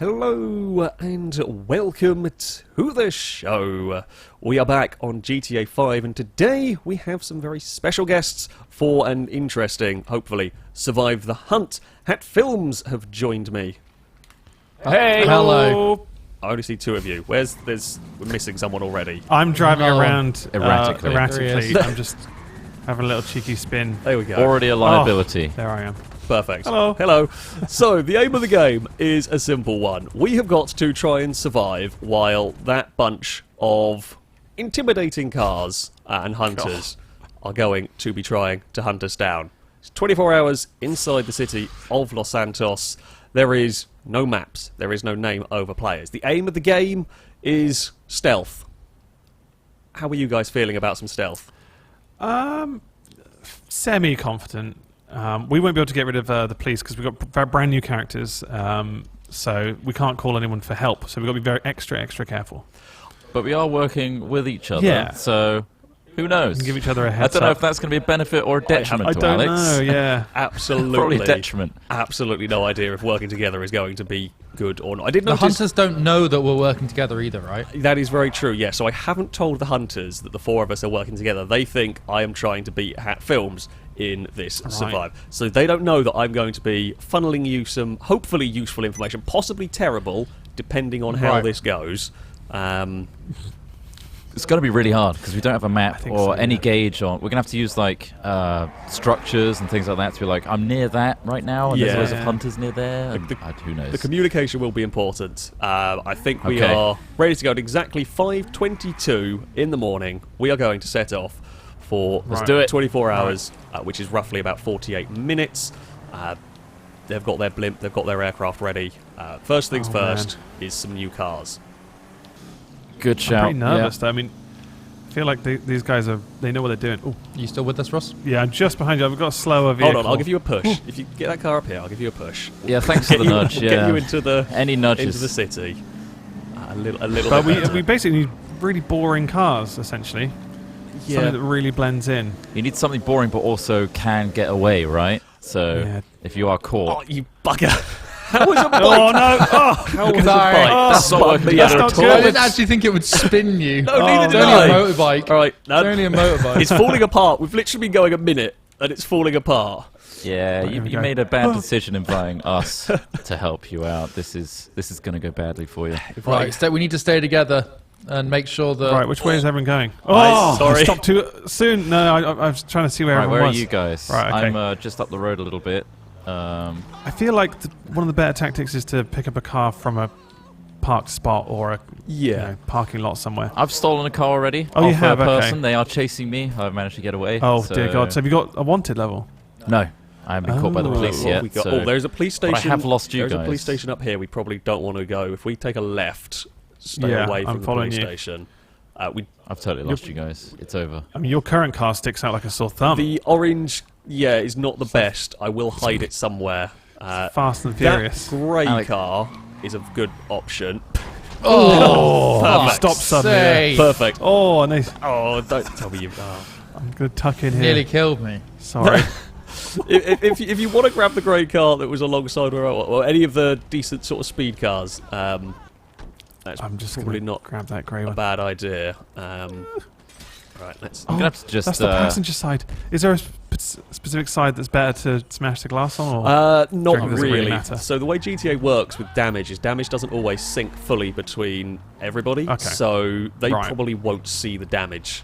Hello and welcome to the show. We are back on GTA 5 and today we have some very special guests for an interesting, hopefully, Survive the Hunt. Hat Films have joined me. Hey! Hello. I only see two of you. We're missing someone already. I'm driving around Erratically. I'm just having a little cheeky spin. There we go. Already a liability. There I am. Perfect. Hello. Hello. So, the aim of the game is a simple one. We have got to try and survive while that bunch of intimidating cars and hunters are going to be trying to hunt us down. It's 24 hours inside the city of Los Santos. There is no maps. There is no name over players. The aim of the game is stealth. How are you guys feeling about some stealth? Semi-confident. We won't be able to get rid of the police because we've got brand new characters, so we can't call anyone for help. So we've got to be very extra careful. But we are working with each other, Yeah. so who knows? Give each other a I heads don't know up. if that's going to be a benefit or a detriment I to don't Alex. know. Yeah. Absolutely. Probably a detriment. Absolutely no idea if working together is going to be good or not. I did The notice hunters don't know that we're working together either, right? that is very true, yes. So I haven't told the hunters that the four of us are working together. They think I am trying to beat Hat Films in this Survive. So they don't know that I'm going to be funneling you some hopefully useful information, possibly terrible, depending on how Right. this goes. It's going to be really hard because we don't have a map think or so, any yeah. gauge on. We're going to have to use like structures and things like that to be like, I'm near that right now, and there's Yeah. loads of hunters near there. And, who knows? The communication will be important. I think we Okay. are ready to go at exactly 5:22 in the morning. We are going to set off for Let's do it. 24 hours, which is roughly about 48 minutes. They've got their blimp, they've got their aircraft ready. First things first is some new cars. Good I'm shout. pretty nervous though. I mean, I feel like these guys they know what they're doing. Oh, You still with us, Ross? yeah, I'm just behind you. I've got a slower vehicle. Hold on, I'll give you a push. If you get that car up here, I'll give you a push. Yeah, thanks for the nudge. Yeah. Get you into the Any nudges? into the city. A little. But bit better. we basically need really boring cars, essentially. Yeah. Something that really blends in. You need something boring but also can get away, right? So Yeah. if you are caught... Oh, you bugger! How was a bike? Oh no! Oh, How was a Sorry. bike? Oh, That's not working me together out not at all. good. I didn't actually think it would spin you. No, neither It's did only I. a motorbike. All right, no, It's only a motorbike. it's falling apart. We've literally been going a minute, and it's falling apart. Yeah, Right, here we you go. made a bad decision inviting us to help you out. This is going to go badly for you. Right, we need to stay together and make sure that... right, which way is everyone going? Nice, Oh, sorry. I stopped too soon. No, I was trying to see where Right, everyone where are was. you guys? Right, okay. I'm just up the road a little bit. I feel like one of the better tactics is to pick up a car from a parked spot or a parking lot somewhere. I've stolen a car already. Oh, you off have? a Okay. person. They are chasing me. I've managed to get away. Oh so... dear God! So have you got a wanted level? No, I haven't been caught by the Oh. police yet. There's a police But station. I have lost you There's a guys. police station up here. We probably don't want to go. If we take a left, stay Yeah, away I'm from the following police you. station. I've totally lost you guys. It's over. I mean, your current car sticks out like a sore thumb. The orange, is not the best. I will hide it somewhere. Fast and Furious. That grey Alex. car is a good option. Oh, Perfect. Stop suddenly. sake. Perfect. Oh, nice. Oh, don't tell me you. Oh. I'm gonna tuck in here. Nearly killed me. Sorry. if you want to grab the grey car that was alongside or any of the decent sort of speed cars, that's I'm just probably gonna not grab that grey a one. bad idea. Right, let's. I'm gonna have to just. That's the passenger side. Is there a specific side that's better to smash the glass on? Or? Not Do you reckon it doesn't really really. matter? So the way GTA works with damage is damage doesn't always sync fully between everybody. Okay. So they Right. probably won't see the damage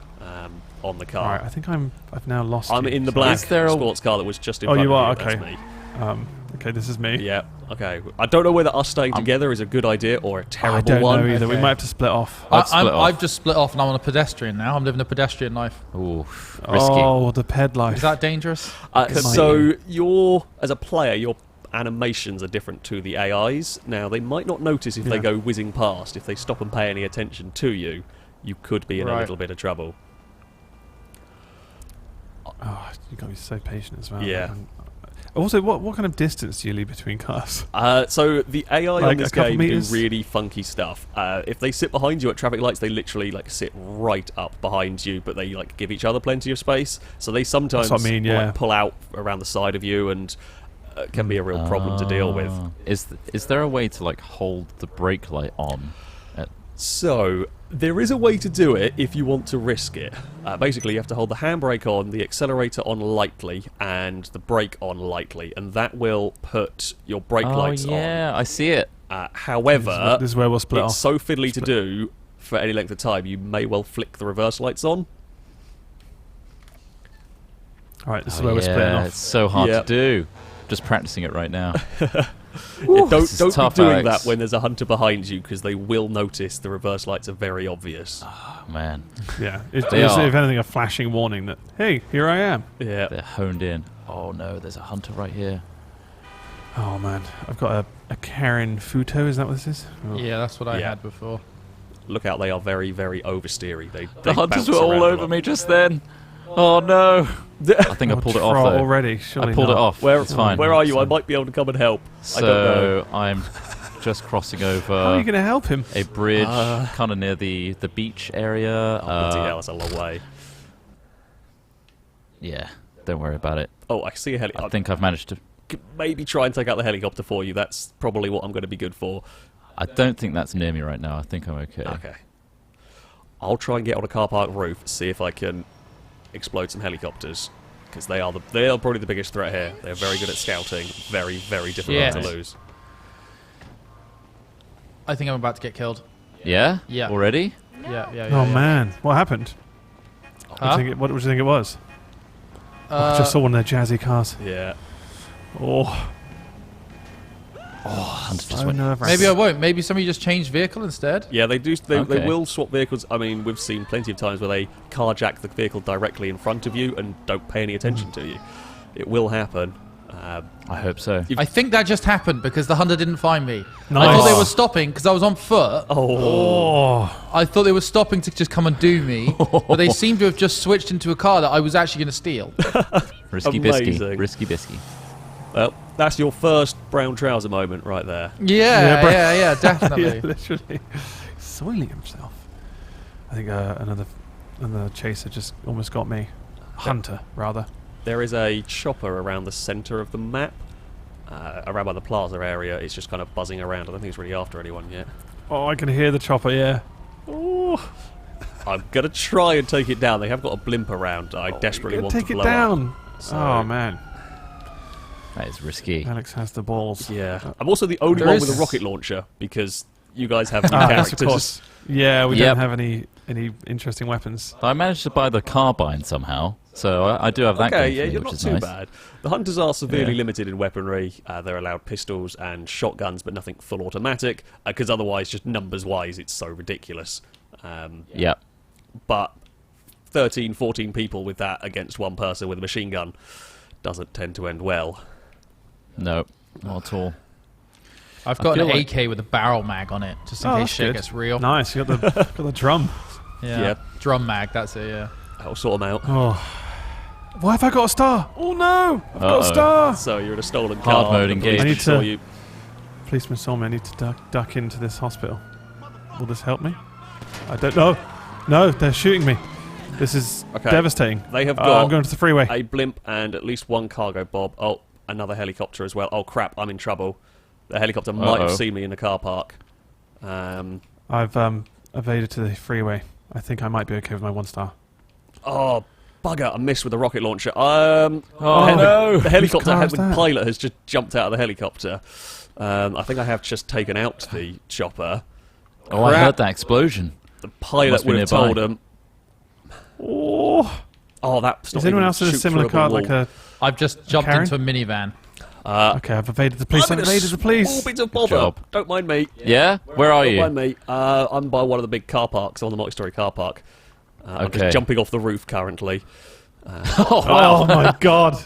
on the car. Right, I think I've now lost. I'm you. in the black Is there a- sports car that was just in Oh, front you of are? you. That's Okay. me. Okay, this is me. Yeah. Okay. I don't know whether us staying together is a good idea or a terrible I don't one. know either. We Okay. might have to split off. I'd split off. I've just split off and I'm on a pedestrian now. I'm living a pedestrian life. Ooh, risky. Oh, the ped life. Is that dangerous? So as a player, your animations are different to the AIs. Now they might not notice if they Yeah. go whizzing past. If they stop and pay any attention to you, you could be in a Right. little bit of trouble. Oh, you got to be so patient as well. Yeah. Also, what kind of distance do you leave between cars? So the AI on Like this a couple game do meters? really funky stuff. If they sit behind you at traffic lights, they literally sit right up behind you, but they give each other plenty of space. So they sometimes That's what I mean, yeah. pull out around the side of you and can be a real problem to deal with. Is there a way to like hold the brake light on? So, there is a way to do it if you want to risk it. Basically, you have to hold the handbrake on, the accelerator on lightly, and the brake on lightly, and that will put your brake lights on. Oh yeah, I see it. However, This is where we'll split it's off. so fiddly to do for any length of time, you may well flick the reverse lights on. Alright, this is where we're splitting off. It's so hard Yeah. to do. Just practicing it right now. Yeah, This is don't tough, be doing Alex. that when there's a hunter behind you, because they will notice the reverse lights are very obvious. Oh, man, Yeah, it's, They are. if anything, a flashing warning that, hey, here I am. Yeah. they're honed in. Oh no, there's a hunter right here. Oh man, I've got a Karen Futo, is that what this is? Oh. Yeah, that's what I Yeah. had before. Look out, they are very, very oversteery. They The hunters bounce were all around a over lot. me just then. Oh no. I think I pulled it off Troll though. already, surely I pulled it not. off. Where, it's fine. where are you? I might be able to come and help. I don't know. So I'm just crossing How are you over going to help him? a bridge, kind of near the beach area. Oh, bloody hell, that's a long way. Yeah, don't worry about it. Oh, I see a I helicopter. think I've managed to. Maybe try and take out the helicopter for you. That's probably what I'm going to be good for. I don't think that's near me right now. I think I'm okay. Okay. I'll try and get on a car park roof, see if I can explode some helicopters. Because they are probably the biggest threat here. They're very good at scouting. Very, very difficult Yeah. to lose. I think I'm about to get killed. Yeah? Yeah. Already? Yeah. Oh man, what happened? Huh? What do you think it was? I just saw one of their jazzy cars. Yeah. Oh, Hunter just so went. Maybe I won't. Maybe somebody just changed vehicle instead. Yeah, they do. They Okay. will swap vehicles. I mean, we've seen plenty of times where they carjack the vehicle directly in front of you and don't pay any attention to you. It will happen. I hope so. I think that just happened because the hunter didn't find me. I Nice. thought they were stopping because I was on foot. oh, I thought they were stopping to just come and do me, but they seem to have just switched into a car that I was actually going to steal. Risky bisky. Amazing. Risky bisky. Well, that's your first brown trouser moment right there. Yeah, bro. yeah, definitely. yeah, literally soiling himself. I think another chaser just almost got me. Hunter, rather. There is a chopper around the centre of the map, around by the plaza area. It's just kind of buzzing around. I don't think it's really after anyone yet. Oh, I can hear the chopper. Yeah. Oh, I'm gonna try and take it down. They have got a blimp around. I desperately Gonna want take to it blow down. up. So, Oh man, That is risky. Alex has the balls. Yeah, I'm also the only There one is- with a rocket launcher because you guys have new Yes, characters. of course. Yeah, we Yep. don't have any interesting weapons. I managed to buy the carbine somehow, so I do have that Okay, going yeah, for me, you're which not is too nice. bad. The hunters are severely Yeah. limited in weaponry. They're allowed pistols and shotguns, but nothing full automatic, because otherwise, just numbers-wise, it's so ridiculous. Yep. But 13, 14 people with that against one person with a machine gun doesn't tend to end well. No, not at all. I've got feel an like- AK with a barrel mag on it, just in Oh, case that's shit good. gets real. Nice, you got the got the drum. Yeah. Drum mag, that's it, yeah. That'll sort them out. Oh, why have I got a star? Oh no, I've got a Uh-oh. star. So you're in a stolen Hard car. mode the police engaged. I need saw to- you. Policeman saw me. I need to duck into this hospital. Will this help me? I don't know. No, they're shooting me. This is Okay. devastating. They have I'm got going to the freeway. a blimp and at least one cargo bob. Oh, another helicopter as well. Oh crap, I'm in trouble. The helicopter might have Uh-oh. seen me in the car park. I've evaded to the freeway. I think I might be okay with my 1 star. Oh, bugger, I missed with the rocket launcher. Oh, The Whose helicopter car is that? pilot has just jumped out of the helicopter. I think I have just taken out the chopper. Oh, I Crap. heard that explosion. The pilot Must be would have nearby. told him. Oh, Oh, that's not is anyone even else in a shoot similar through car wall. like a? I've just jumped Karen? into a minivan. Okay, I've evaded the police. I'm I've in a evaded the police. small bit of bother. job. Don't mind me. Yeah? Where are Don't you? mind me. I'm by one of the big car parks. I'm on the multi-story car park. I'm Okay. just jumping off the roof currently. Oh my god.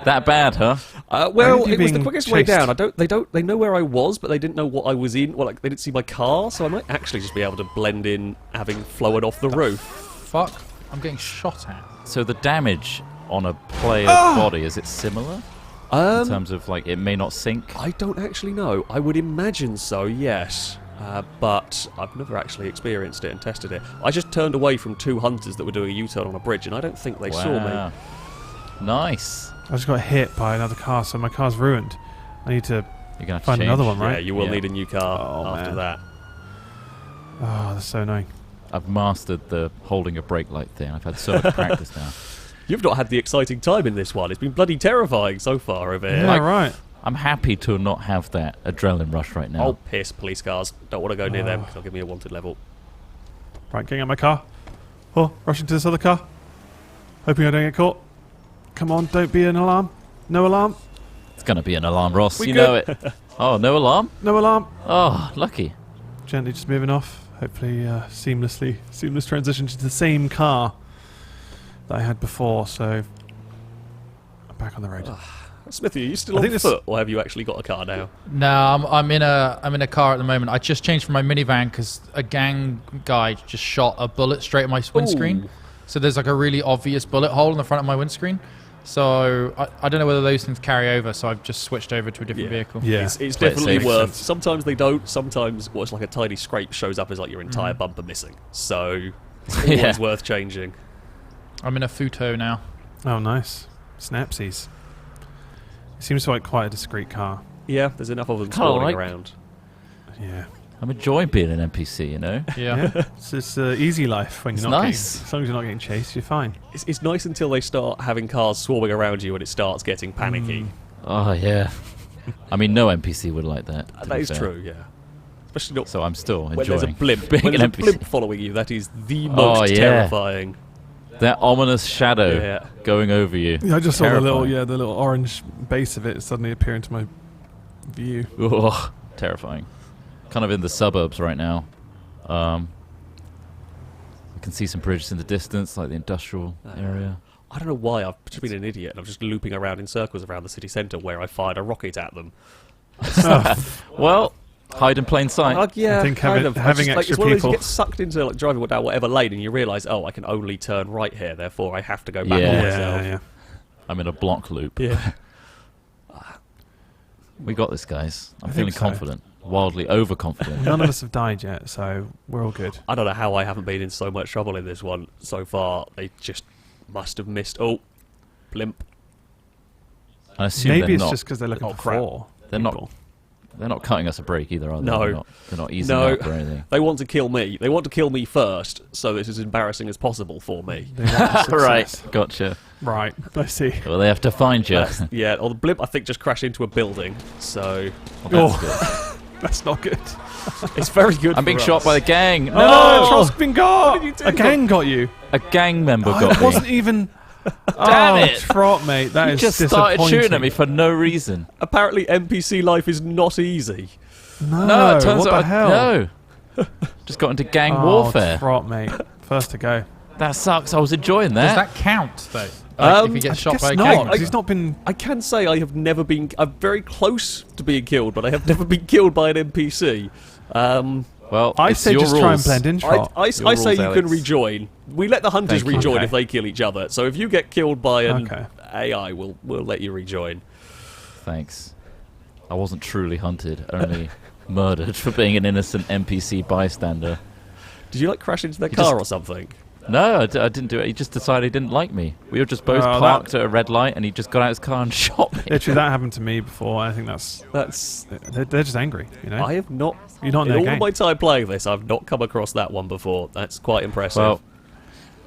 That bad, huh? Well, Are you it was the being quickest way chased? down. They know where I was, but they didn't know what I was in. Well, like they didn't see my car, so I might actually just be able to blend in, having flown off the roof. Fuck, I'm getting shot at. So the damage on a player's body, is it similar? In terms of, like, it may not sink? I don't actually know. I would imagine so, yes. But I've never actually experienced it and tested it. I just turned away from 2 hunters that were doing a U-turn on a bridge, and I don't think they saw me. Wow. Nice. I just got hit by another car, so my car's ruined. I need to You're gonna have to find change. another one, Yeah, right? you will Yeah. need a new car Oh, after man. that. Oh, that's so annoying. I've mastered the holding a brake light thing. I've had so much practice now. You've not had the exciting time in this one. It's been bloody terrifying so far over here. Yeah, right. I'm happy to not have that adrenaline rush right now. Oh, piss, police cars. Don't want to go near them because they'll give me a wanted level. Right, getting out my car. Oh, rushing to this other car. Hoping I don't get caught. Come on, don't be an alarm. No alarm. It's gonna be an alarm, Ross. We you good? know it. Oh, no alarm? No alarm. Oh, lucky. Gently just moving off. Hopefully seamless transition to the same car that I had before, so I'm back on the road. Smithy, are you still I on think this- foot, or have you actually got a car now? No, I'm in a car at the moment. I just changed from my minivan because a gang guy just shot a bullet straight at my windscreen. Ooh. So there's like a really obvious bullet hole in the front of my windscreen. So I don't know whether those things carry over. So I've just switched over to a different vehicle. Yeah, It's Play it definitely safe. worth. Makes sense. Sometimes they don't. Sometimes what's like a tiny scrape shows up as like your entire bumper missing. So it's always Yeah. worth changing. I'm in a Futo now. Oh, nice. Snapsies. It seems like quite a discreet car. Yeah, there's enough of them Kinda spawning like- around. Yeah. I'm enjoying being an NPC, you know? Yeah. It's easy life when It's you're not nice. getting, as long as you're not getting chased, you're fine. It's nice until they start having cars swarming around you and it starts getting panicky. Oh, yeah. I mean, no NPC would like that. to That be is fair. true, yeah. Especially not So I'm still when there's a enjoying blimp. being When an there's a NPC. blimp following you, that is the Oh, most yeah. terrifying. That ominous shadow Yeah. going over you. Yeah, I just saw Terrifying. the little orange base of it suddenly appear into my view. Ugh, terrifying. Kind of in the suburbs right now. I can see some bridges in the distance, like the industrial area. I don't know why I've just been an idiot and I'm just looping around in circles around the city centre where I fired a rocket at them. Well, hide in plain sight. Yeah, I think kind having- of. having it's extra one of those people- you get sucked into like driving down whatever lane and you realise, oh, I can only turn right here, therefore I have to go back Yeah. on Yeah, myself. yeah. I'm in a block loop. Yeah. We got this, guys. I'm I feeling think so. confident. Wildly overconfident. None of us have died yet, so we're all good. I don't know how I haven't been in so much trouble in this one so far. They just must have missed. Oh, blimp. I assume Maybe they're it's not. just because they're looking Oh, for crap. four. They're not. people. They're not cutting us a break either, are they? No. They're not easing No. up or anything. They want to kill me. They want to kill me first, so it's as embarrassing as possible for me. They want the Right. success. Gotcha. Right. I see. Well, they have to find you. Yeah, or the blimp I think just crashed into a building, so Well, that's good. That's not good. it's very good. I'm being for shot us. by the gang. Oh, no! Trost's been got! did you do? A gang got you. A gang member Oh, got it me. wasn't even... Damn oh, it. Trot, mate. That He is just started disappointing. shooting at me for no reason. Apparently, NPC life is not easy. No, it turns what out the hell? no. Just got into gang Oh, warfare. Trot, mate. First to go. That sucks. I was enjoying Does that. that count though? Um, if you get I shot guess by a not, gang? 'cause member? he's not been... I can say I have never been. I'm very close to being killed, but I have never been killed by an NPC. Well, I it's say your just rules. try and blend in, Trot. I Your say rules, you can Alex. rejoin. We let the hunters Thank you. rejoin Okay. if they kill each other. So if you get killed by an Okay. AI, we'll let you rejoin. Thanks. I wasn't truly hunted, only murdered for being an innocent NPC bystander. Did you like crash into their You car just- or something? No, I didn't do it. He just decided he didn't like me. We were just both Oh, parked at a red light, and he just got out of his car and shot me. Literally, that happened to me before. I think that's... That's. They're just angry, you know? I have not. You're not In in their all gang. of my time playing this, I've not come across that one before. That's quite impressive. Well,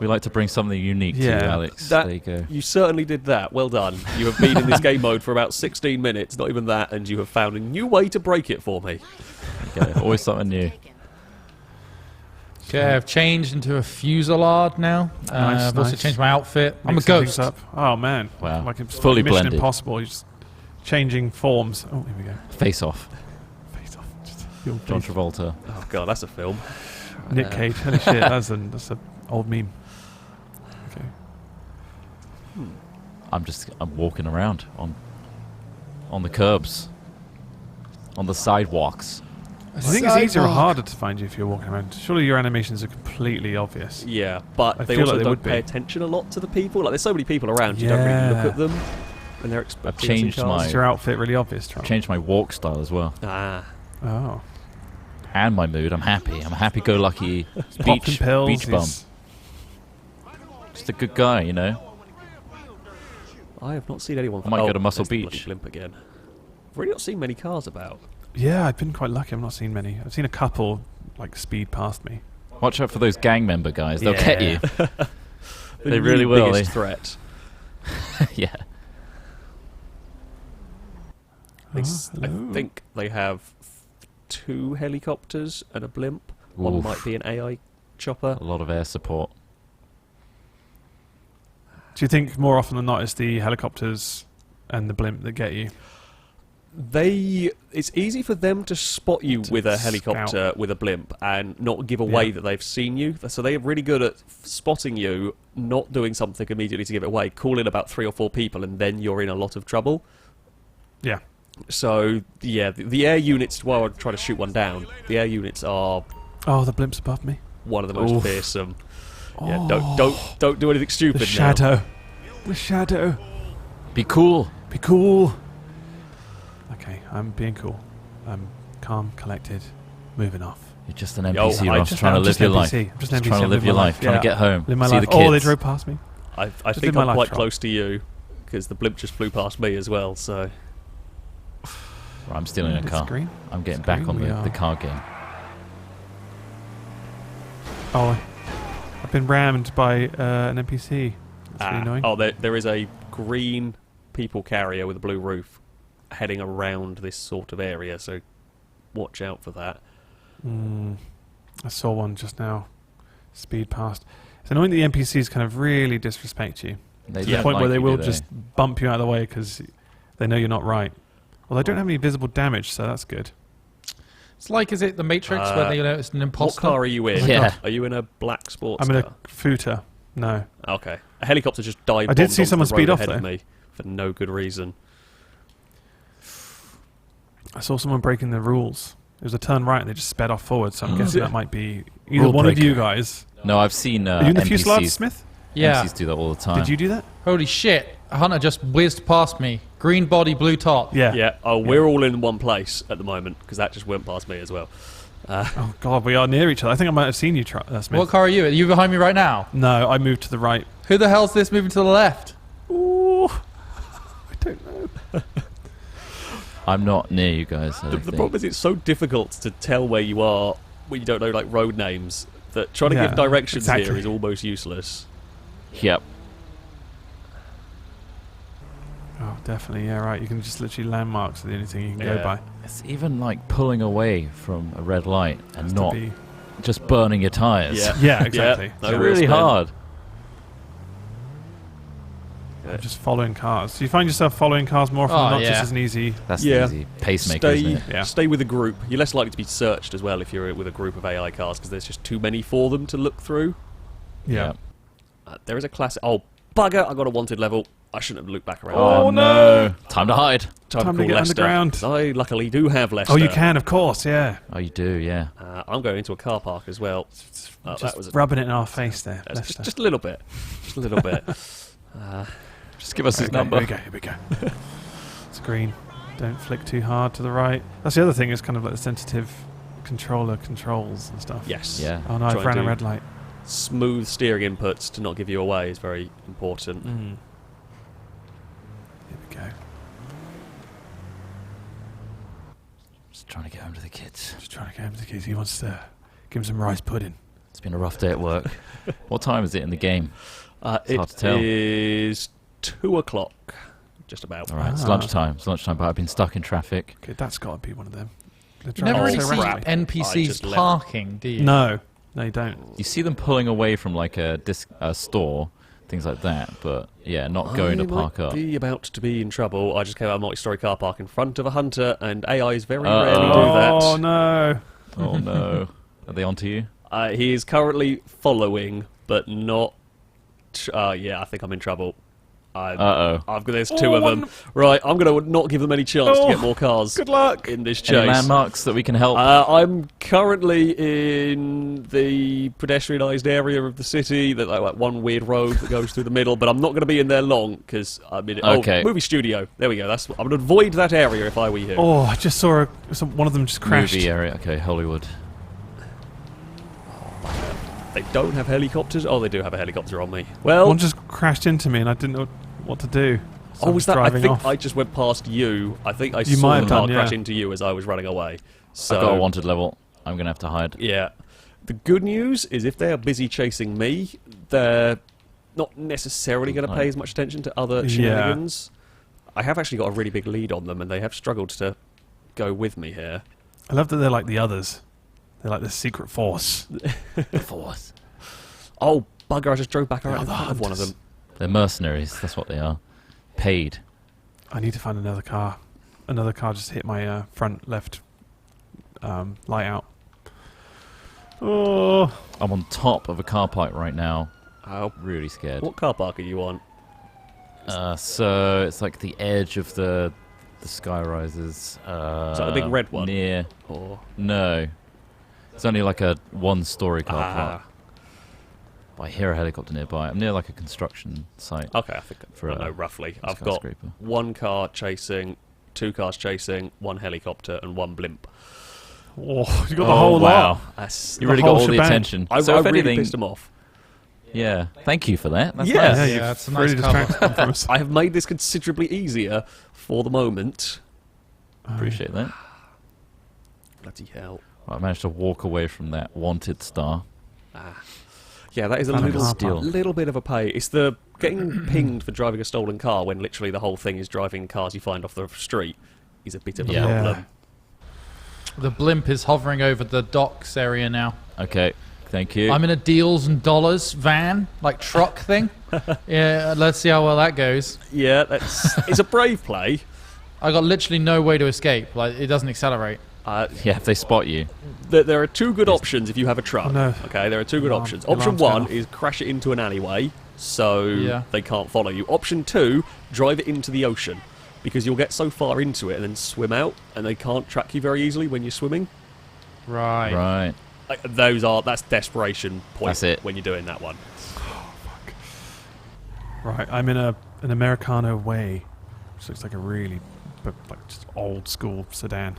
we like to bring something unique to you, Yeah. Alex. That- there you go. You certainly did that. Well done. You have been in this game mode for about 16 minutes, not even that, and you have found a new way to break it for me. Okay, always something new. Okay, I've changed into a Fusillade now. Nice, I've also nice. changed my outfit. I'm a Mixing things ghost. Up. Oh, man. Wow. Like it's Fully Mission blended. Impossible. You're just changing forms. Oh, here we go. Face off. Face off. Just your John face. Travolta. Oh god, that's a film. Nick Cage. Holy shit, that's an old meme. Okay. I'm walking around on the curbs, on the sidewalks. I think it's easier or Sidewalk. harder to find you if you're walking around. Surely your animations are completely obvious. Yeah, but I they feel also like they don't would be. pay attention a lot to the people. Like, there's so many people around, you don't really look Yeah. at them. And they're expecting us in changed cars. my- Is your outfit really obvious, Charles? Changed my walk style as well, Ah, Oh. and my mood. I'm happy. I'm a happy-go-lucky Popping beach pills. beach bum. he's- Just a good guy, you know. I have not seen anyone. I might go to Muscle there's the bloody Beach. blimp again. I've really not seen many cars about. Yeah, I've been quite lucky. I've not seen many. I've seen a couple like speed past me. Watch out for those gang member guys. They'll get you. The They really new will. biggest threat. Yeah. I hello. think they have 2 helicopters and a blimp. One Oof. might be an AI chopper. A lot of air support. Do you think more often than not it's the helicopters and the blimp that get you? It's easy for them to spot you To with a scout. helicopter with a blimp and not give away Yeah. that they've seen you. So they're really good at spotting you, not doing something immediately to give it away, call in about 3 or 4 people, and then you're in a lot of trouble. Yeah. So yeah, the air units. While I try to shoot one down, the air units are Oh, the blimp's above me. one of the most Oof. fearsome. Yeah, Oh, don't do anything stupid. the now. shadow. The shadow. Be cool. Be cool. Okay, I'm being cool. I'm calm, collected, moving off. You're just an Yo, NPC, I Ross, just- trying to I'm live just your NPC. life. I'm just Just NPC, trying to I'm live living your my life. life, Trying yeah. to get home. Live my See life. the kids. Oh, they drove past me. I Just think live my I'm life, quite Rob. close to you because the blimp just flew past me as well. So Right, I'm stealing a It's car. green. I'm getting It's back green, on we the are. car game. Oh, I've been rammed by an NPC. That's really annoying. oh, there is a green people carrier with a blue roof heading around this sort of area. So watch out for that. I saw one just now. Speed past. It's annoying that the NPCs kind of really disrespect you. They To the don't point like where they you, will do just bump you out of the way because they know you're not right. Well, they don't have any visible damage, so that's good. It's like, is it the Matrix where they, it's an What imposter? car are you in? my Yeah. God. Are you in a black sports I'm in car? a footer. No. Okay. A helicopter just died. I did see someone speed off, ahead of though. me for no good reason. I saw someone breaking the rules. It was a turn right and they just sped off forward, so I'm Is guessing it? that might be either Rule one of you breaker. guys. No, I've seen Are you in the fuselage, NPCs. Smith? Yeah. NPCs do that all the time. Did you do that? Holy shit. A hunter just whizzed past me. Green body, blue top. Yeah. Yeah. Oh, we're all in one place at the moment because that just went past me as well. Oh, God, we are near each other. I think I might have seen you, Smith. What car are you? Are you behind me right now? No, I moved to the right. Who the hell's this moving to the left? Ooh. I don't know. I'm not near you guys. I The don't think. problem is it's so difficult to tell where you are when you don't know like road names that trying to Yeah, give directions here exactly. is almost useless. Yep. Oh, definitely. Yeah, right. You can just literally landmarks are the only thing you can go Yeah. by. It's even like pulling away from a red light and Has to not be- just burning your tires. Yeah. Yeah, exactly. No It's real really spin. hard. I'm just following cars. Do you find yourself following cars more often Oh, than not? yeah. Just as an easy. That's Yeah. the easy pacemaker, Stay, isn't it? Yeah. stay with a group. You're less likely to be searched as well if you're with a group of AI cars because there's just too many for them to look through. Yeah. There is a classic. Oh, bugger! I got a wanted level. I shouldn't have looked back around. Oh, Oh, no. Time to hide. Time Time to to call get Lester. underground. 'Cause I luckily do have Lester. Oh, you can, of course. Yeah. Oh, you do, yeah. I'm going into a car park as well. Oh, Just that was rubbing it in our face there. that's Lester. just a little bit. Just a little bit. Just give us his Okay, number. Here we go. It's green. Don't flick too hard to the right. That's the other thing. Is kind of like the sensitive controller controls and stuff. Yes. Yeah. Oh no, I've Try and ran a do red light. Smooth steering inputs to not give you away is very important. Here we go. Just trying to get home to the kids. Just trying to get him to the kids. He wants to give him some rice pudding. It's been a rough day at work. What time is it in the game? It hard to tell. is 2 o'clock, just about. All right, it's Ah. lunchtime. It's lunchtime, but I've been stuck in traffic. Okay, that's got to be one of them. They're You never driving really so see crap. rapidly. I NPCs just left. parking, do you? No, you don't. You see them pulling away from like a store, things like that, but yeah, not going to I park might up. be about to be in trouble. I just came out of a multi-story car park in front of a hunter, and AIs very Uh-oh. rarely do that. Oh no. Oh no. Are they onto you? He is currently following, but not. Yeah, I think I'm in trouble. There's two of them. Right, I'm going to not give them any chance to get more cars. Good luck. In this Any chase. landmarks that we can help? I'm currently in the pedestrianised area of the city, that like one weird road that goes through the middle. But I'm not going to be in there long because I'm in. Okay. Oh, movie studio. There we go. I'm going to avoid that area if I were you. Oh, I just saw one of them just crashed. Movie area. Okay, Hollywood. They don't have helicopters. Oh, they do have a helicopter on me. Well, One just crashed into me and I didn't know what to do. So Oh, I'm was just that? I driving think off. I just went past you. I think I You saw might the have car done, crash yeah. into you as I was running away. So I've got a wanted level. I'm gonna have to hide. yeah. The good news is if they are busy chasing me, they're not necessarily going to pay as much attention to other Yeah. shenanigans. I have actually got a really big lead on them, and they have struggled to go with me here. I love that they're like the others. They're like the secret force. Force. Oh, bugger, I just drove back around in the front of one of hunters. them. They're mercenaries. That's what they are. Paid. I need to find another car. Another car just hit my front left light out. Oh, I'm on top of a car park right now. Oh, Really scared. what car park are you on? So it's like the edge of the sky rises. that the big red one? Near. Or No. It's only like a one-story car park. I hear a helicopter nearby. I'm near like a construction site. okay, I think For I a know roughly. I've got skyscraper. one car chasing, two cars chasing, one helicopter, and one blimp. oh, you got the whole wow. lot. That's, You really whole got all the shebang. attention. I, so I if really anything, pissed them off. yeah. Thank you for that. That's Yeah. nice. Yeah, Yeah, you've it's a nice really cover. distracted them from us. I have made this considerably easier for the moment. Appreciate that. Bloody hell. I managed to walk away from that wanted star. Yeah, that is a Found a little, car park. little bit of a pay. It's the getting pinged for driving a stolen car when literally the whole thing is driving cars you find off the street is a bit of a Yeah. problem. The blimp is hovering over the docks area now. Okay. Thank you. I'm in a deals and dollars van, like truck thing. Yeah, let's see how well that goes. Yeah, it's a brave play. I got literally no way to escape. Like it doesn't accelerate. Yeah, if they spot you. There are two good options if you have a truck. Oh, no. Okay, there are two good Alarm- options. the Option alarm's going one off. is crash it into an alleyway so Yeah. they can't follow you. Option two, drive it into the ocean because you'll get so far into it and then swim out and they can't track you very easily when you're swimming. Right. Right. That's desperation point That's it. when you're doing that one. Right, I'm in an Americano way, which looks like a really, like just old school sedan.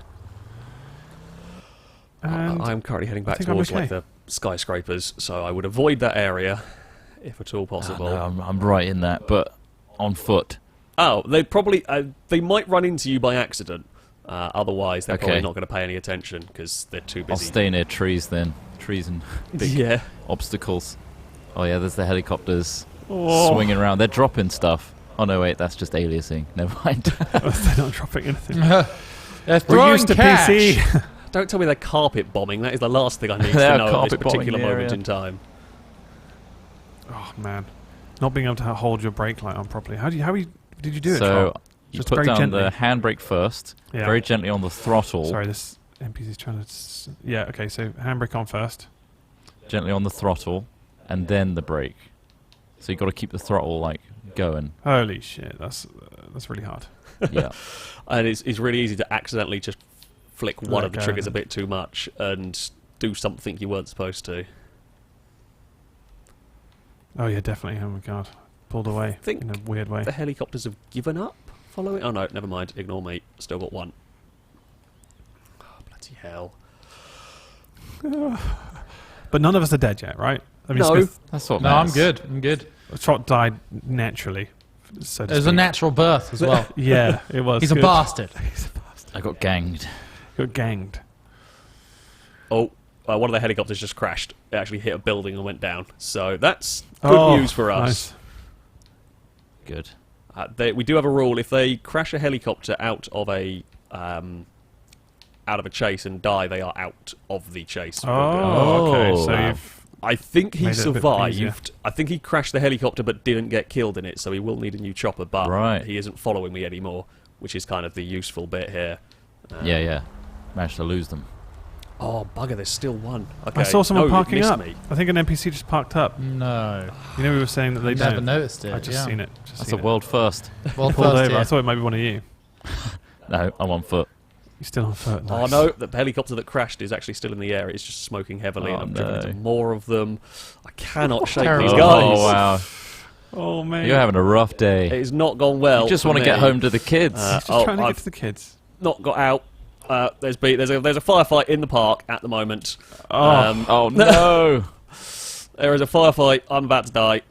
And I'm currently heading back think I'm towards okay. like the skyscrapers, so I would avoid that area if at all possible. No, I'm right in that, but on foot. Oh, they might run into you by accident. Otherwise, they're probably Okay. not going to pay any attention because they're too I'll busy. stay near trees then. Trees and big Yeah. obstacles. Oh yeah, there's the helicopters Oh. swinging around. They're dropping stuff. Oh no, wait, that's just aliasing. Never mind. they're not dropping anything. They're We're throwing used to cash. PC. Don't tell me they're carpet bombing. That is the last thing I need They to are know at this carpet bombing particular the moment area. in time. Oh man, not being able to hold your brake light on properly. How did you do it? So Charles? you Just put very down gently. the handbrake first, Yeah. very gently on the throttle, Sorry, this NPC's trying to. Yeah, okay. So handbrake on first. gently on the throttle, and then the brake. So you got to keep the throttle like going. Holy shit, that's really hard. Yeah. And it's really easy to accidentally just flick one Let of the go. triggers a bit too much and do something you weren't supposed to. Oh yeah, definitely. Oh my god, pulled away think in a weird way. The helicopters have given up following. Oh no, never mind. Ignore me. Still got one. Oh, bloody hell. But none of us are dead yet, right? I mean, No. Smith, That's what No, I'm matters. good. I'm good. Trot died naturally. So to It was a speak. natural birth as well. Yeah, it was. He's a good. bastard. I got ganged. Got ganged. Oh, one of the helicopters just crashed. It actually hit a building and went down. So that's good Oh, news for us. nice. Good. We do have a rule: if they crash a helicopter out of a chase and die, they are out of the chase. Oh, okay. Oh, So wow. you've I think he Made it a bit easier. survived. I think he crashed the helicopter but didn't get killed in it, so he will need a new chopper. But Right. he isn't following me anymore, which is kind of the useful bit here. Yeah. Managed to lose them. Oh bugger! There's still one. Okay. I saw someone No, it parking missed up. me. I think an NPC just parked up. No. You know, we were saying that they Never don't. noticed it. I just yeah. seen it. Just That's seen a it. world first. Well, Pulled first, over. yeah. I thought it might be one of you. No, I'm on foot. You're still on foot. Oh Nice. no! The helicopter that crashed is actually still in the air. It's just smoking heavily, and Oh, I'm driven no. into more of them. I cannot shake Terrible. these Oh, guys. wow. Oh man. You're having a rough day. It's not gone well. You just for want to get me. home to the kids. He's just Oh, trying to get I've to the kids. not got out. There's a firefight in the park at the moment. Oh. Oh no! There is a firefight. I'm about to die.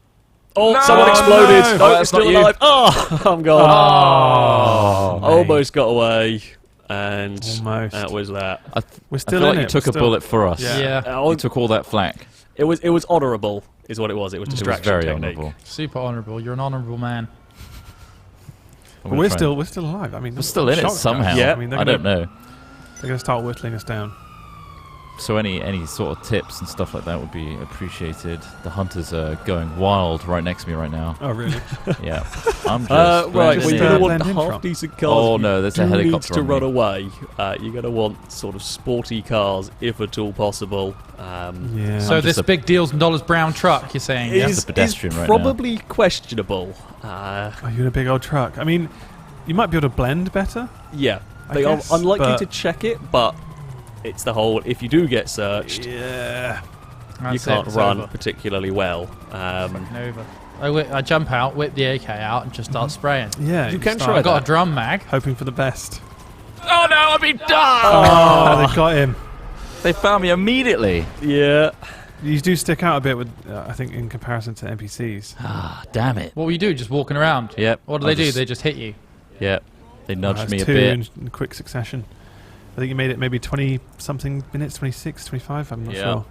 Oh, No, someone exploded. no. No, Oh, it's that's not still you. alive. Oh, I'm gone. Oh, mate. Almost got away. And Almost. that was that. We're I still feel in like you it. took We're a still- bullet for us. Yeah. Oh, You took all that flack. it was honourable, is what it was. It was It was distraction very technique. honourable. Super honourable. You're an honourable man. I'm But gonna we're try still we're still alive. I mean, We're still in it shocked, guys. somehow. Yeah. I mean, I don't know. They're going to start whittling us down. So any sort of tips and stuff like that would be appreciated. The hunters are going wild right next to me right now. Oh, really? Yeah, I'm just Right, blending Just, well, you're in. going to want blend in half from. decent cars. Oh, if no, you there's a do helicopter need to on run me. away. You're going to want sort of sporty cars, if at all possible. Yeah. So I'm this just a- big deal's $1 brown truck, you're saying? Yeah? Is- a pedestrian right now. probably questionable. Are you in a big old truck? I mean, you might be able to blend better. Yeah, I they guess, are unlikely but- to check it, but it's the whole. If you do get searched, Yeah. you That's it, can't it's run over. particularly well. Over. I jump out, whip the AK out, and just start spraying. Yeah. You can start try I got that. a drum mag. Hoping for the best. Oh no, I've been done! Oh, they got him. They found me immediately. Yeah, You do stick out a bit with, I think, in comparison to NPCs. Ah, damn it. What will you do? Just walking around? Yep. What do I'll they do? just- They just hit you. Yep. They nudged That's me a two bit. in quick succession. I think you made it maybe 20-something minutes, 26, 25, I'm not Yeah. sure.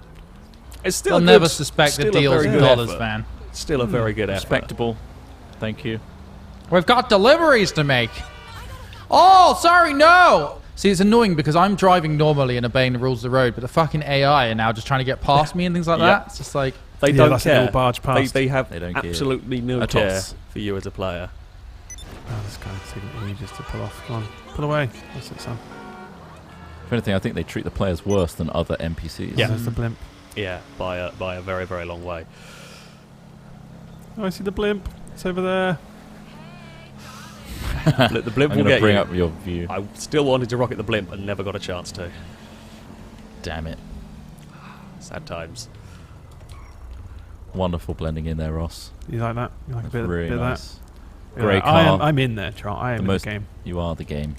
it's still They'll good- never suspect still the a deals very in good dollars, effort. man. Still a very good effort. Respectable. Thank you. We've got deliveries to make. Oh, sorry, no. See, it's annoying because I'm driving normally and obeying the rules of the road, but the fucking AI are now just trying to get past me and things like Yeah. that. It's just like, They Yeah, don't that's a care. little barge past. They have They don't care. absolutely no A care toss. for you as a player. Oh, this guy's taking ages to pull off. Come on, pull away. That's it, son. If anything, I think they treat the players worse than other NPCs. Yeah. There's the blimp. Yeah, by a very, very long way. Oh, I see the blimp. It's over there. The blimp I'm will going to get bring you. up your view. I still wanted to rocket the blimp and never got a chance to. Damn it. Sad times. Wonderful blending in there, Ross. You like that? You like That's a bit, really bit nice. of that? Grey Yeah, car. I'm in there, Trot. I am in most- the game. You are the game.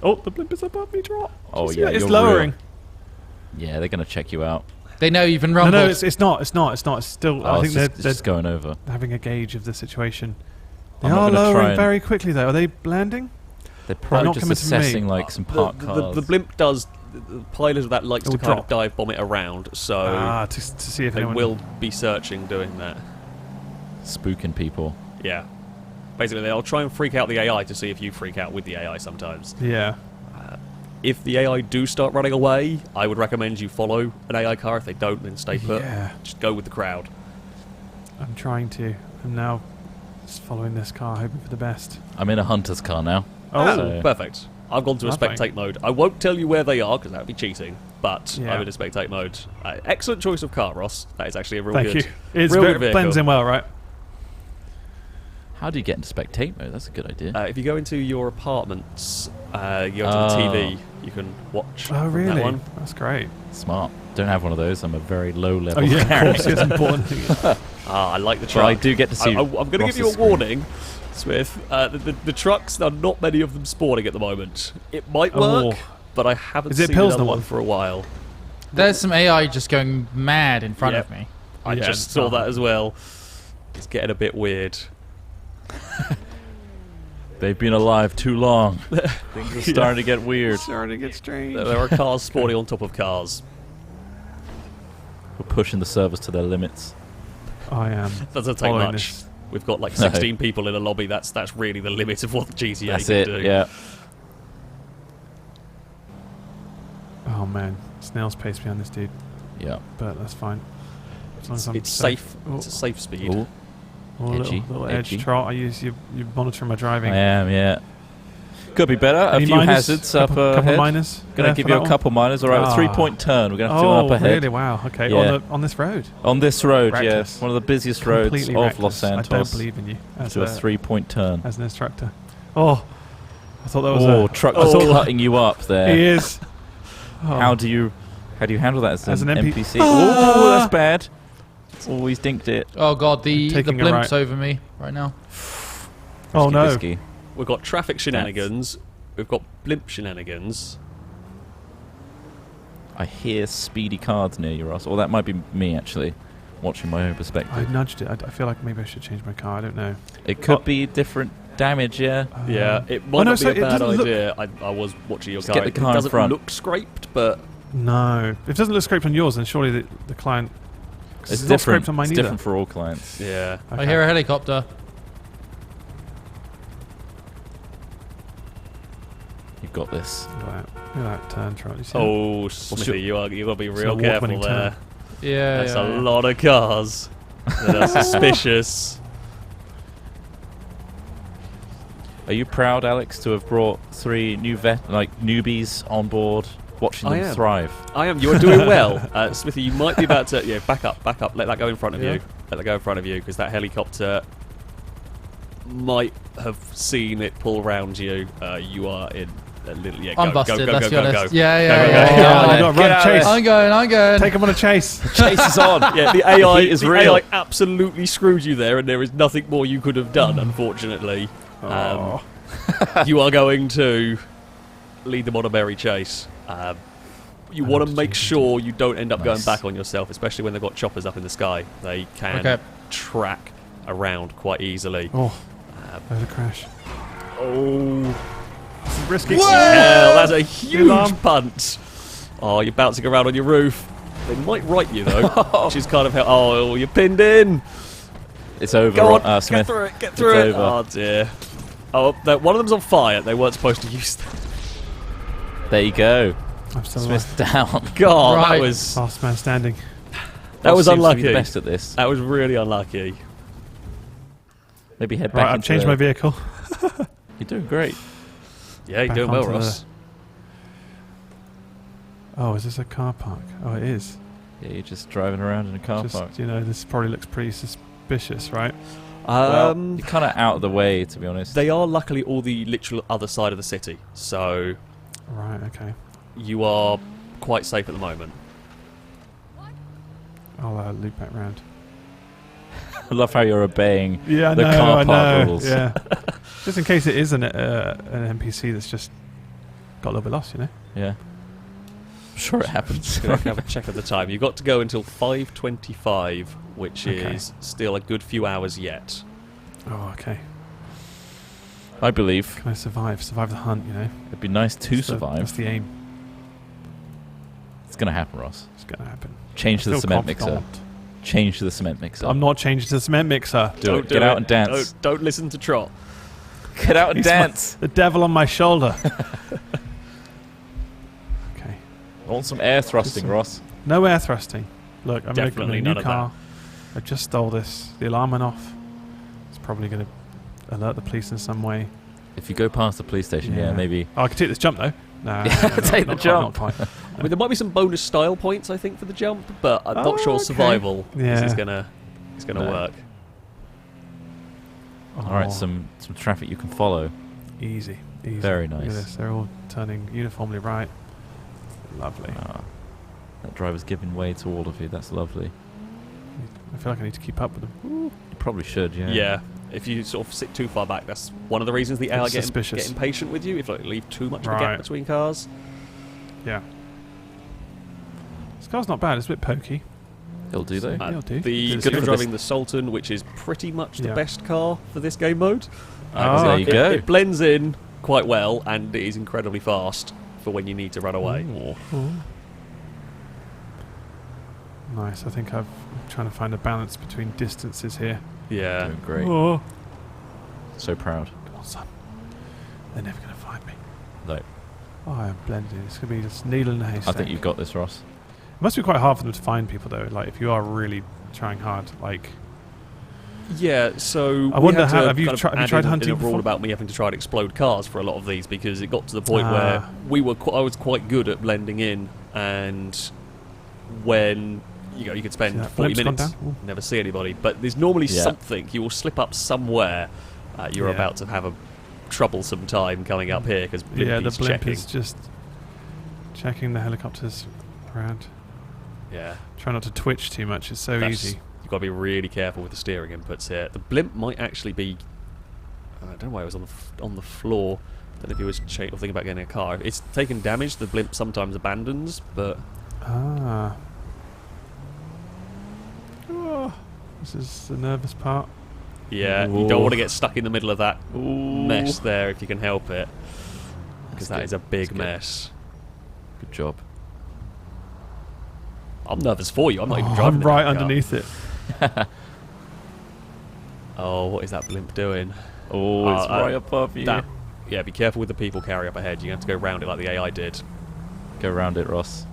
Oh, the blimp is above me, Trot. Oh, Do you see yeah, that? It's you're lowering. Yeah, they're going to check you out. they know you've been No, rumbled. no, it's not. It's not. It's not. It's still. Oh, I think it's just they're going over. having a gauge of the situation. They I'm not are gonna try lowering and- very quickly, though. Are they landing? They're probably not just coming to me. assessing like some parked cars. The blimp does. The pilot of that likes It to will kind drop. of dive bomb it around, so To see if they anyone will be searching doing that. Spooking people. Yeah. Basically, they'll try and freak out the AI to see if you freak out with the AI sometimes. Yeah. If the AI do start running away, I would recommend you follow an AI car. If they don't, then stay put. Yeah. Just go with the crowd. I'm trying to. I'm now just following this car, hoping for the best. I'm in a hunter's car now. Oh, So- Perfect. I've gone to a Lovely. spectate mode. I won't tell you where they are because that would be cheating. But Yeah. I'm in a spectate mode. Excellent choice of car, Ross. That is actually a real thank good. you. It's real very, good vehicle. blends in well, right? How do you get into spectate mode? That's a good idea. If you go into your apartments, you go to the TV. You can watch. Oh, from really? That one. That's great. Smart. Don't have one of those. I'm a very low Oh, level yeah, of character. course. It's important. I like the But truck. I do get to see. I'm going to give you a Ross's screen. warning, Smith. The trucks, there are not many of them spawning at the moment. It might Oh. work, but I haven't Is it seen Pilsner another one? one for a while. There's some AI just going mad in front Yeah. of me. I Yeah, just saw oh. that as well. It's getting a bit weird. They've been alive too long. Things are starting to get weird. Starting to get strange. There are cars spawning on top of cars. We're pushing the servers to their limits. I am. Doesn't take following much. this. We've got like No. 16 people in a lobby. That's really the limit of what the GTA That's can it. do. Yeah. Oh man, snail's pace behind this dude, Yeah. but that's fine. As long as I'm It's safe. Oh, It's a safe speed. Ooh, oh, edgy, little edgy. edge Trot. I use you monitoring my driving. I am. Yeah. Could be better. Any a few minus? hazards up couple ahead. minus. Gonna there give for you that a one? couple minors. All right, Ah. 3-point turn. We're gonna have to do Oh, up ahead. really? Wow. Okay. Yeah. On this road. On this road, Reckless. yes, one of the busiest roads Completely of reckless. Los Santos. I don't believe in you as to a 3-point turn. as an instructor. Oh, I thought that was Oh, a truck I was thought- cutting you up there. He is. Oh. How do you handle that as, As an an MP NPC? Ah! Oh, that's bad. Always dinked it. Oh god, the Taking a blimp's right. over me right now. Oh Risky, no. risky. We've got traffic shenanigans. We've got blimp shenanigans. I hear speedy cars near you, Ross. Or that might be me, actually. watching my own I perspective. nudged it. I feel like maybe I should change my car. I don't know. It could be different damage, yeah. Yeah, it might oh, no, not so be it a bad doesn't look- idea. I was watching your Just car. get the It car in doesn't front. look scraped, but No. If it doesn't look scraped on yours, then surely the client... 'cause It's not different. scraped on mine It's either. different for all clients. yeah. Okay. I hear a helicopter. You've got this. Look at that turn, Trot. You see that? Oh, Smithy, you got to be It's real an careful award-winning there. turn. Yeah. That's yeah, a yeah. lot of cars that are suspicious. Are you proud, Alex, to have brought 3 new newbies on board, watching I them am. thrive? I am. You are doing well, Smithy. You might be about to. Yeah, back up. Let that go in front of Yeah. you. Let that go in front of you, because that helicopter might have seen it pull round you. You are in a little. Yeah, I'm go, busted. go, let's go, be go, honest. go. Yeah, Go, yeah, go, yeah. go. yeah, Oh, yeah. you got to Get run out chase. I'm going. Take him on a chase. Chase is on. Yeah, the AI, Heat is the real. AI absolutely screwed you there, and there is nothing more you could have done, unfortunately. Oh. You are going to lead them on a merry chase. You want to make sure you don't end up going Nice. back on yourself, especially when they've got choppers up in the sky. They can Okay. track around quite easily. Oh, there's a crash. Oh, Risky. hell, that's a huge alarm. punt. Oh, you're bouncing around on your roof. They might right you, though, which is kind of how... Oh, you're pinned in. It's over, Go on, Smith. get through it, get through it. It's over. Oh, dear. Oh, one of them's on fire. They weren't supposed to use that. There you go. I'm still Smith's alive. down. God, Right. that was Last man standing. was Seems to be unlucky. the best at this. That was really unlucky. Maybe head Right, back I've into changed my vehicle. You're doing great. Yeah, you're Back doing well, onto Ross. Oh, is this a car park? Oh, it is. Yeah, you're just driving around in a car Just, park. you know, this probably looks pretty suspicious, right? Well, you're kind of out of the way, to be honest. They are luckily all the literal other side of the city, so Right, okay. you are quite safe at the moment. I'll loop back round. I love how you're obeying Yeah, the car park rules. Yeah. Just in case it is an NPC that's just got a little bit lost, you know? Yeah. I'm sure it happens. Gonna have a check of the time. You've got to go until 5:25, which Okay. is still a good few hours yet. Oh, okay. I believe Can I survive? Survive the hunt, you know? it'd be nice to That's survive. That's the aim. It's going to happen, Ross. It's going to happen. Change to the Feel cement mixer. confident. Change to the cement mixer. I'm not changing to the cement mixer. Do it. Get out and dance. Don't listen to Trot. Get out and He's my- dance. The devil on my shoulder. Okay. I want some air thrusting, Just- Ross. No air thrusting. Look, I'm Definitely in a none new of car. I just stole this. The alarm went off. It's probably going to alert the police in some way. If you go past the police station, yeah, maybe. Oh, I can take this jump though. No, Yeah, take the not jump. Quite, not quite. I mean, there might be some bonus style points, I think, for the jump, but I'm Oh, not sure okay. survival Yeah. is gonna No. work. Oh, All right, some traffic you can follow. easy, easy. Very Look at nice. this. They're all turning uniformly right. Lovely. Ah, that driver's giving way to all of you. That's lovely. I feel like I need to keep up with them. You probably should, yeah. Yeah. If you sort of sit too far back, that's one of the reasons the AI It's get suspicious. impatient with you. If like, you leave too much of a Right. gap between cars. Yeah. This car's not bad. It's a bit pokey. He'll do though. It'll do. The It's good good for for driving the Sultan, which is pretty much the Yeah. best car for this game mode. Oh, there you it, go. It blends in quite well, and it is incredibly fast for when you need to run away. Ooh. Nice. I think I'm trying to find a balance between distances here. Yeah. Doing great. Oh. So proud. Come on, son. They're never going to find me. No, Oh, I'm blended. It's going to be just needle in a haystack. I think you've got this, Ross. It must be quite hard for them to find people, though. Like, if you are really trying hard, like... Yeah, so I we wonder had to how- have you kind of tri- have you add tried in hunting a rule before? about me having to try and explode cars for a lot of these because it got to the point where I was quite good at blending in, and when you could spend See that 40 blimp's gone minutes, down? Ooh. never see anybody, but there's normally Yeah. something you will slip up somewhere. You're Yeah. about to have a troublesome time coming up here because Yeah, the blimp checking. is just checking the helicopters around. Yeah, Try not to twitch too much. It's so That's- easy. You've got to be really careful with the steering inputs here. The blimp might actually be. I don't know why it was on the floor. I don't know if he was thinking about getting a car. It's taken damage. The blimp sometimes abandons, but Ah. Oh, This is the nervous part. Yeah, you don't want to get stuck in the middle of that mess there if you can help it. Because that is a big mess. Good job. I'm nervous for you. I'm not even driving. I'm right that car. underneath it. Oh, what is that blimp doing? Oh, it's right above you. Yeah, be careful with the people carrier up ahead. You have to go round it like the AI did. Go around it, Ross.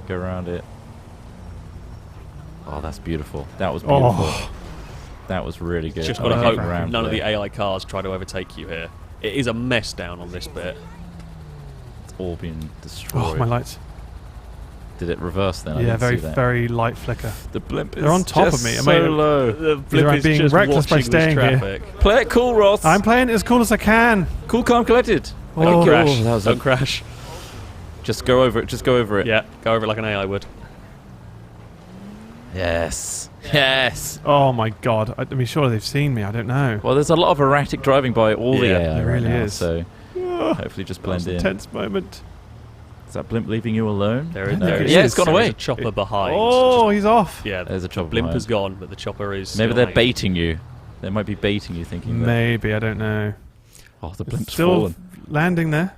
Go around it. Oh, that's beautiful. That was beautiful. Oh. That was really good. Just got to hope around none of the there. AI cars try to overtake you here. It is a mess down on this bit. It's all been destroyed. Oh, my lights. Did it reverse then? I Yeah, didn't very, see that. very light flicker. The blimp is They're on top just of me. I so mean, low. The blimp I'm is being just reckless by watching this staying here. traffic. Play it cool, Ross. I'm playing it as cool as I can. cool, calm, collected. Oh. Don't crash. Oh, that was Don't crash. Just go over it. Just go over it. Yeah, go over it like an AI would. Yes. Yes. Oh my god. I mean, surely they've seen me. I don't know. Well, there's a lot of erratic driving by all the Yeah, AI there right really now, is. so Oh, hopefully just that blend was an in. tense moment. Is that blimp leaving you alone? There is. No, There it is. Yeah, it's gone There is away. a chopper behind. Oh, he's off. Yeah, There's a chopper blimp behind. is gone, but the chopper is. Maybe still they're hanging. baiting you. They might be baiting you, thinking that. Maybe, I don't know. Oh, the It's blimp's still fallen. landing there.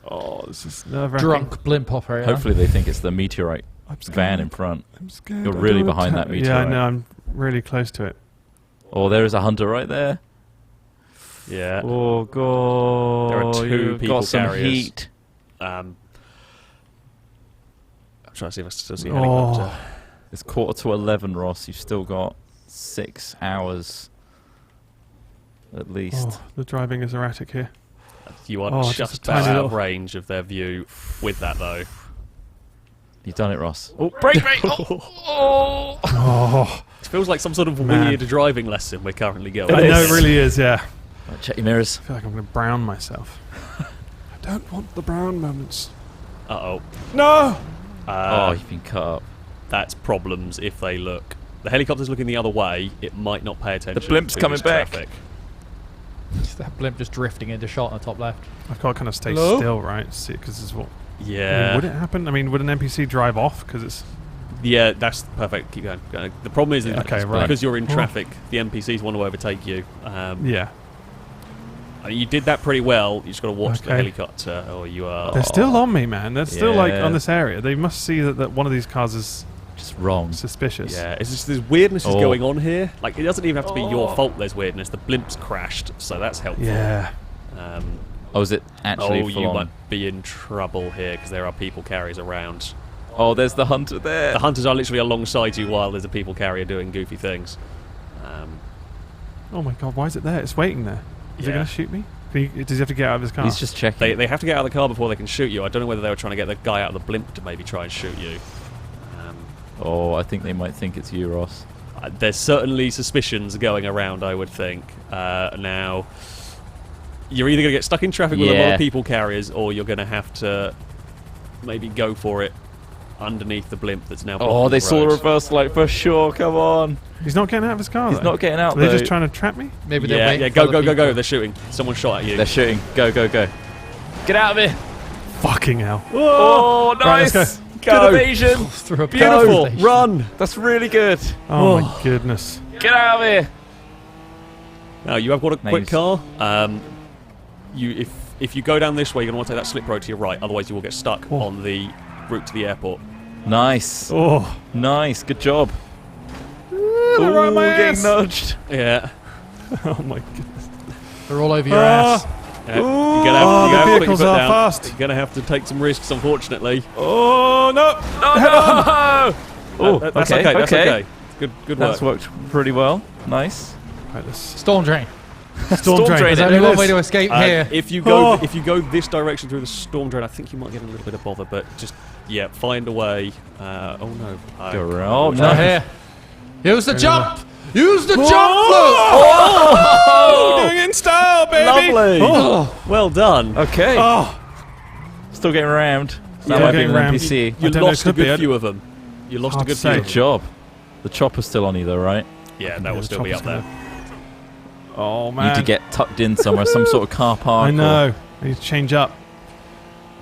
Oh, this is nerve-wracking. Drunk blimp operator. Hopefully they think it's the meteorite I'm scared. van in front. I'm scared. You're I really don't wanna behind that Yeah, I meteorite. know. I'm really close to it. Oh, there is a hunter right there. Yeah. Oh, God. There are two You've people got some carriers. heat. I'm trying to see if I still see a Oh. helicopter. It's 11:15, Ross. You've still got 6 hours at least. Oh, the driving is erratic here. You are Oh, just just a about tiny out of little- range of their view with that, though. You've done it, Ross. Oh, brake! Oh. Oh, It feels like some sort of Man. weird driving lesson we're currently going. I know it really is. Yeah. Right, check your mirrors. I feel like I'm going to brown myself. I don't want the brown moments. Uh-oh. No. Oh, you've been cut up. That's problems if they look. The helicopter's looking the other way. It might not pay attention. blimp's to coming this back. traffic. It's that blimp just drifting into shot on the top left. I've got to kind of stay Hello? still, right? See, because this is what. I mean, Yeah. would it happen? I mean, would an NPC drive off? Because it's. Yeah, that's perfect. Keep going. The problem is that Okay, right. because you're in Oh. traffic, the NPCs want to overtake you. Yeah. You did that pretty well. You just got to watch the Okay. helicopter, or you are. They're still on me, man. They're still like Yeah. on this area. They must see that one of these cars is Just wrong. suspicious. Yeah, it's just there's weirdness is Oh. going on here. Like it doesn't even have to be your fault. There's weirdness. The blimp's crashed, so that's helpful. Yeah. Um, Oh, is it actually oh, full you on? might be in trouble here because there are people carriers around. Oh, there's the hunter there. The hunters are literally alongside you while there's a people carrier doing goofy things. Oh my god, why is it there? It's waiting there. Is it Yeah. going to shoot me? Does he have to get out of his car? He's just checking. They have to get out of the car before they can shoot you. I don't know whether they were trying to get the guy out of the blimp to maybe try and shoot you. Oh, I think they might think it's you, Ross. There's certainly suspicions going around, I would think. Now, you're either going to get stuck in traffic with a lot Yeah. of people carriers, or you're going to have to maybe go for it underneath the blimp that's now blocking Oh, they the saw the road. reverse light for sure. Come on. He's not getting out of his car. He's though? not getting out, Are they though. just trying to trap me? Maybe they're Yeah, waiting yeah, for go, other go, go, go. people. They're shooting. Someone shot at you. They're shooting. Go, go, go. Get out of here. Fucking hell. Oh, Right, nice. let's go. Good evasion. Through a Beautiful. power station. Run. That's really good. Oh my goodness. Get out of here. Now, you have got a quick Names. car. If you go down this way, you're going to want to take that slip road to your right. Otherwise, you will get stuck Oh. on the route to the airport. Nice. Oh. Nice. Good job. They're right on my getting ass. nudged. Yeah. Oh my goodness. They're all over your Ah. ass. Yeah, you're Oh, gonna have, the to put your vehicles foot are down. fast. You're going to have to take some risks, unfortunately. Oh no. Oh, no. Oh, That's okay. okay. That's okay. Good work. That's worked pretty well. Nice. Right, let's Storm drain. storm drain. drain There's it. only It one is. way to escape here. If you go Oh. if you go this direction through the storm drain, I think you might get a little bit of bother, but just find a way. Oh no! Go around. Oh, Not no. here. Use the jump. Use the jump, Oh, doing it in style, baby. Lovely. Oh. Well done. Okay. Oh. Still getting rammed. Yeah, That might be getting an rammed. NPC. I You don't know, lost a could be. good few of them. You lost a Hard good to few. say. Of Good them. job. The chopper's still on you though, right? Yeah, that Yeah, will the still be up chopper's there. Oh You man. need to get tucked in somewhere, some sort of car park. I know. I need to change up.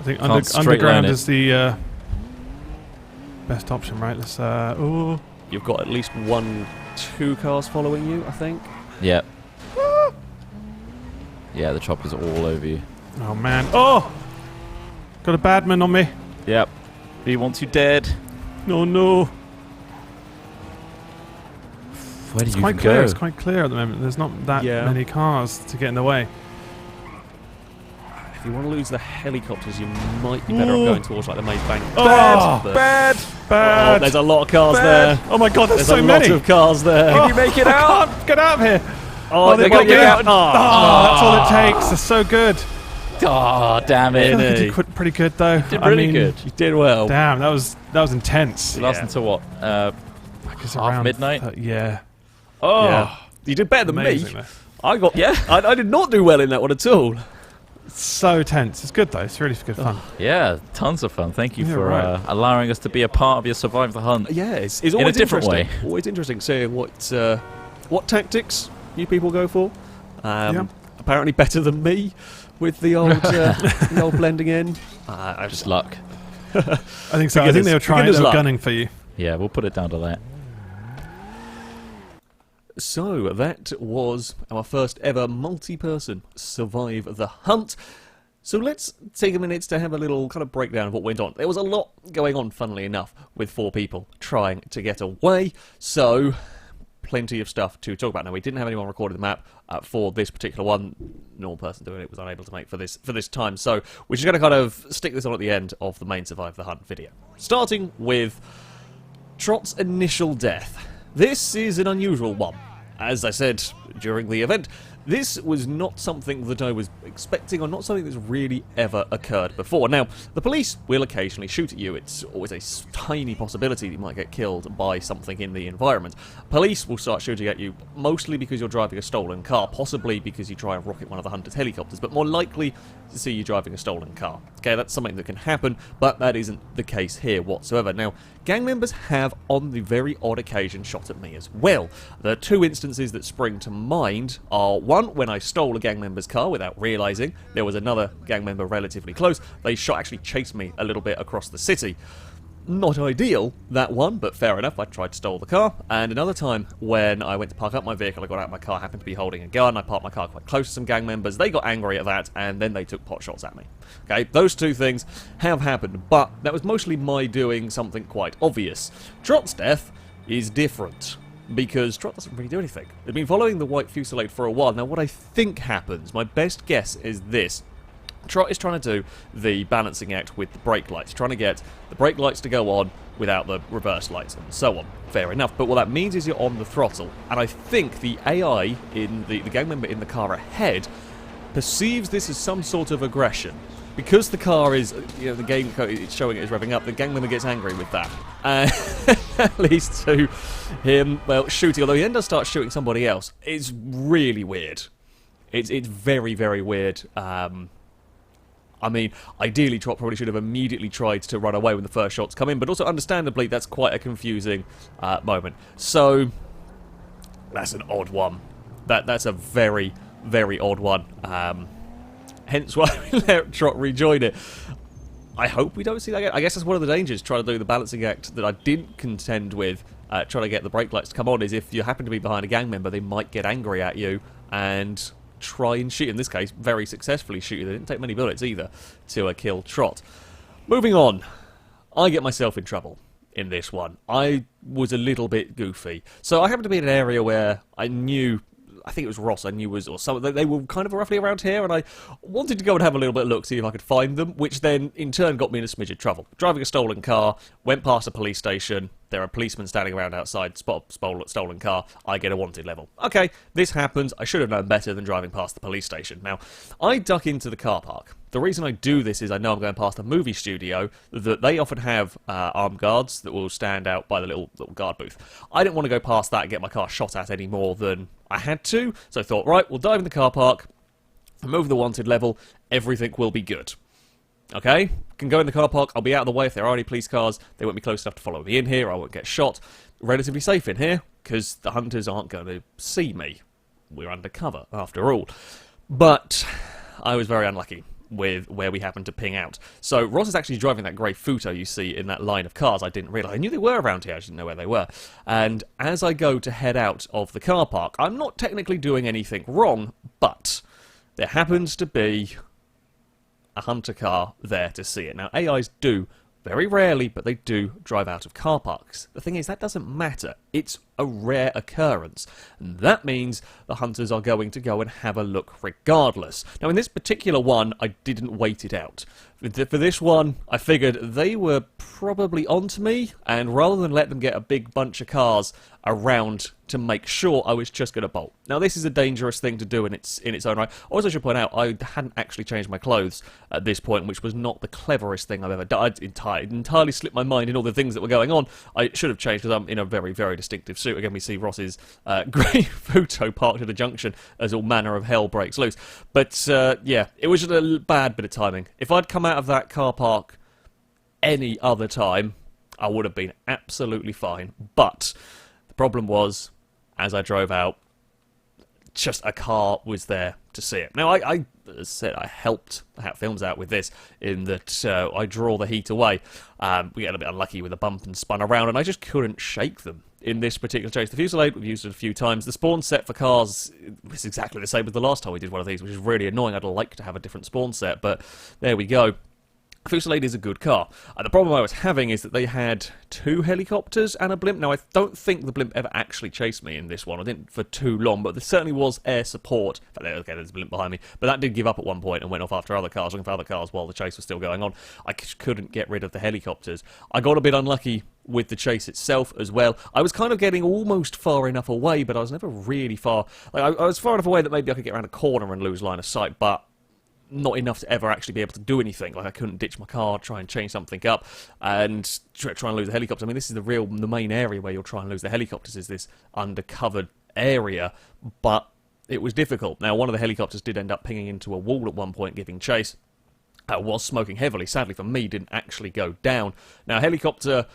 I think Can't straight line underground it. is the best option, right? Let's. Oh. You've got at least 2 cars following you, I think. Yep. Yeah, the chopper's all over you. Oh man! Oh, got a bad man on me. Yep. He wants you dead. No, no. Where did It's you quite even clear. go? It's quite clear at the moment. There's not that many cars to get in the way. If you want to lose the helicopters, you might be better off going towards like the main bank. Bad, But- bad, Oh, bad. there's a lot of cars bad. there. Oh my god, there's There's so a many. lot of cars there. Can you make it out? I can't get out of here. Oh, they've they got got you me out. out. Oh, that's all it takes. They're so good. Oh, damn I it. feel like I Hey. did pretty good though. Did I really mean, good. You did well. Damn, that was intense. It lasted until what? Like it's half around midnight? Yeah. Oh, Yeah. you did better than Amazing. me. though. I got I did not do well in that one at all. It's so tense. It's good though. It's really good fun. Yeah, tons of fun. Thank you Yeah, for right. allowing us to be a part of your Survive the Hunt. Yeah, it's In a always different interesting. way. Always interesting seeing what tactics you people go for. Yeah. Apparently better than me with the old the old blending in. Just luck. I think so. I think Beginner's- they were trying. beginner's They were luck. gunning for you. Yeah, we'll put it down to that. So that was our first ever multi-person Survive the Hunt. So let's take a minute to have a little kind of breakdown of what went on. There was a lot going on, funnily enough, with 4 people trying to get away. So plenty of stuff to talk about. Now, we didn't have anyone recording the map for this particular one. Normal person doing it was unable to make for this time. So we're just going to kind of stick this on at the end of the main Survive the Hunt video. Starting with Trot's initial death. This is an unusual one. As I said during the event, this was not something that I was expecting, or not something that's really ever occurred before. Now, the police will occasionally shoot at you. It's always a tiny possibility that you might get killed by something in the environment. Police will start shooting at you, mostly because you're driving a stolen car, possibly because you try and rocket one of the hunter's helicopters, but more likely to see you driving a stolen car. Okay, that's something that can happen, but that isn't the case here whatsoever. Now, gang members have, on the very odd occasion, shot at me as well. The 2 instances that spring to mind are, one, when I stole a gang member's car without realising. There was another gang member relatively close. They actually chased me a little bit across the city. Not ideal, that one, but fair enough. I tried to steal the car. And another time when I went to park up my vehicle, I got out of my car, happened to be holding a gun. I parked my car quite close to some gang members. They got angry at that, and then they took pot shots at me. Okay, those 2 things have happened, but that was mostly my doing something quite obvious. Trot's death is different, because Trot doesn't really do anything. They've been following the white fusillade for a while. Now, what I think happens, my best guess is this. Trot is trying to do the balancing act with the brake lights, trying to get the brake lights to go on without the reverse lights and so on. Fair enough, but what that means is you're on the throttle, and I think the AI in the gang member in the car ahead perceives this as some sort of aggression. Because the car is, the game it's showing it is revving up, the gang member gets angry with that. That leads to him, well, shooting, although he then does start shooting somebody else. It's really weird. It's very, very weird. I mean, ideally, Trot probably should have immediately tried to run away when the first shots come in, but also, understandably, that's quite a confusing moment. So, that's an odd one. That's a very, very odd one. Hence why we let Trot rejoin it. I hope we don't see that again. I guess that's one of the dangers, trying to do the balancing act that I didn't contend with, trying to get the brake lights to come on, is if you happen to be behind a gang member, they might get angry at you and try and shoot. In this case, very successfully shoot you. They didn't take many bullets either to kill Trot. Moving on, I get myself in trouble in this one. I was a little bit goofy. So I happened to be in an area where I knew, I think it was Ross I knew was, or some, they were kind of roughly around here, and I wanted to go and have a little bit of look, see if I could find them, which then in turn got me in a smidge of trouble. Driving a stolen car, went past a police station, there are policemen standing around outside, spot a stolen car, I get a wanted level. Okay, this happens, I should have known better than driving past the police station. Now, I duck into the car park. The reason I do this is I know I'm going past a movie studio, that they often have armed guards that will stand out by the little guard booth. I didn't want to go past that and get my car shot at any more than I had to, so I thought, right, we'll dive in the car park, move the wanted level, everything will be good. Okay, can go in the car park, I'll be out of the way if there are any police cars, they won't be close enough to follow me in here, I won't get shot. Relatively safe in here, because the hunters aren't going to see me. We're undercover, after all. But I was very unlucky. with where we happen to ping out. So Ross is actually driving that grey Futo you see in that line of cars. I didn't realise. I knew they were around here, I just didn't know where they were. And as I go to head out of the car park, I'm not technically doing anything wrong, but there happens to be a hunter car there to see it. Now, AIs do, very rarely, but they do drive out of car parks. The thing is, that doesn't matter. It's a rare occurrence. And that means the hunters are going to go and have a look regardless. Now, in this particular one, I didn't wait it out. For this one, I figured they were probably onto me, and rather than let them get a big bunch of cars around to make sure, I was just going to bolt. Now, this is a dangerous thing to do in its own right. Also, I should point out, I hadn't actually changed my clothes at this point, which was not the cleverest thing I've ever done. It entirely slipped my mind in all the things that were going on. I should have changed because I'm in a very, very distinctive suit. Again, we see Ross's grey Futo parked at a junction as all manner of hell breaks loose. But, yeah, it was just a bad bit of timing. If I'd come out of that car park any other time, I would have been absolutely fine. But the problem was, as I drove out, just a car was there to see it. Now, I as I said, I helped Hat Films out with this in that I draw the heat away. We got a bit unlucky with a bump and spun around, and I just couldn't shake them in this particular chase. The Fusillade, we've used it a few times. The spawn set for cars is exactly the same as the last time we did one of these, which is really annoying. I'd like to have a different spawn set, but there we go. Fusillade is a good car. The problem I was having is that they had 2 helicopters and a blimp. Now, I don't think the blimp ever actually chased me in this one. I didn't for too long, but there certainly was air support. In fact, okay, there's a blimp behind me. But that did give up at one point and went off after other cars, looking for other cars while the chase was still going on. I couldn't get rid of the helicopters. I got a bit unlucky with the chase itself as well. I was kind of getting almost far enough away, but I was never really far. Like, I was far enough away that maybe I could get around a corner and lose line of sight, but not enough to ever actually be able to do anything. Like, I couldn't ditch my car, try and change something up, and try and lose the helicopter. I mean, this is the main area where you'll try and lose the helicopters, is this undercovered area, but it was difficult. Now, one of the helicopters did end up pinging into a wall at one point, giving chase. Was smoking heavily. Sadly for me, didn't actually go down. Now, helicopter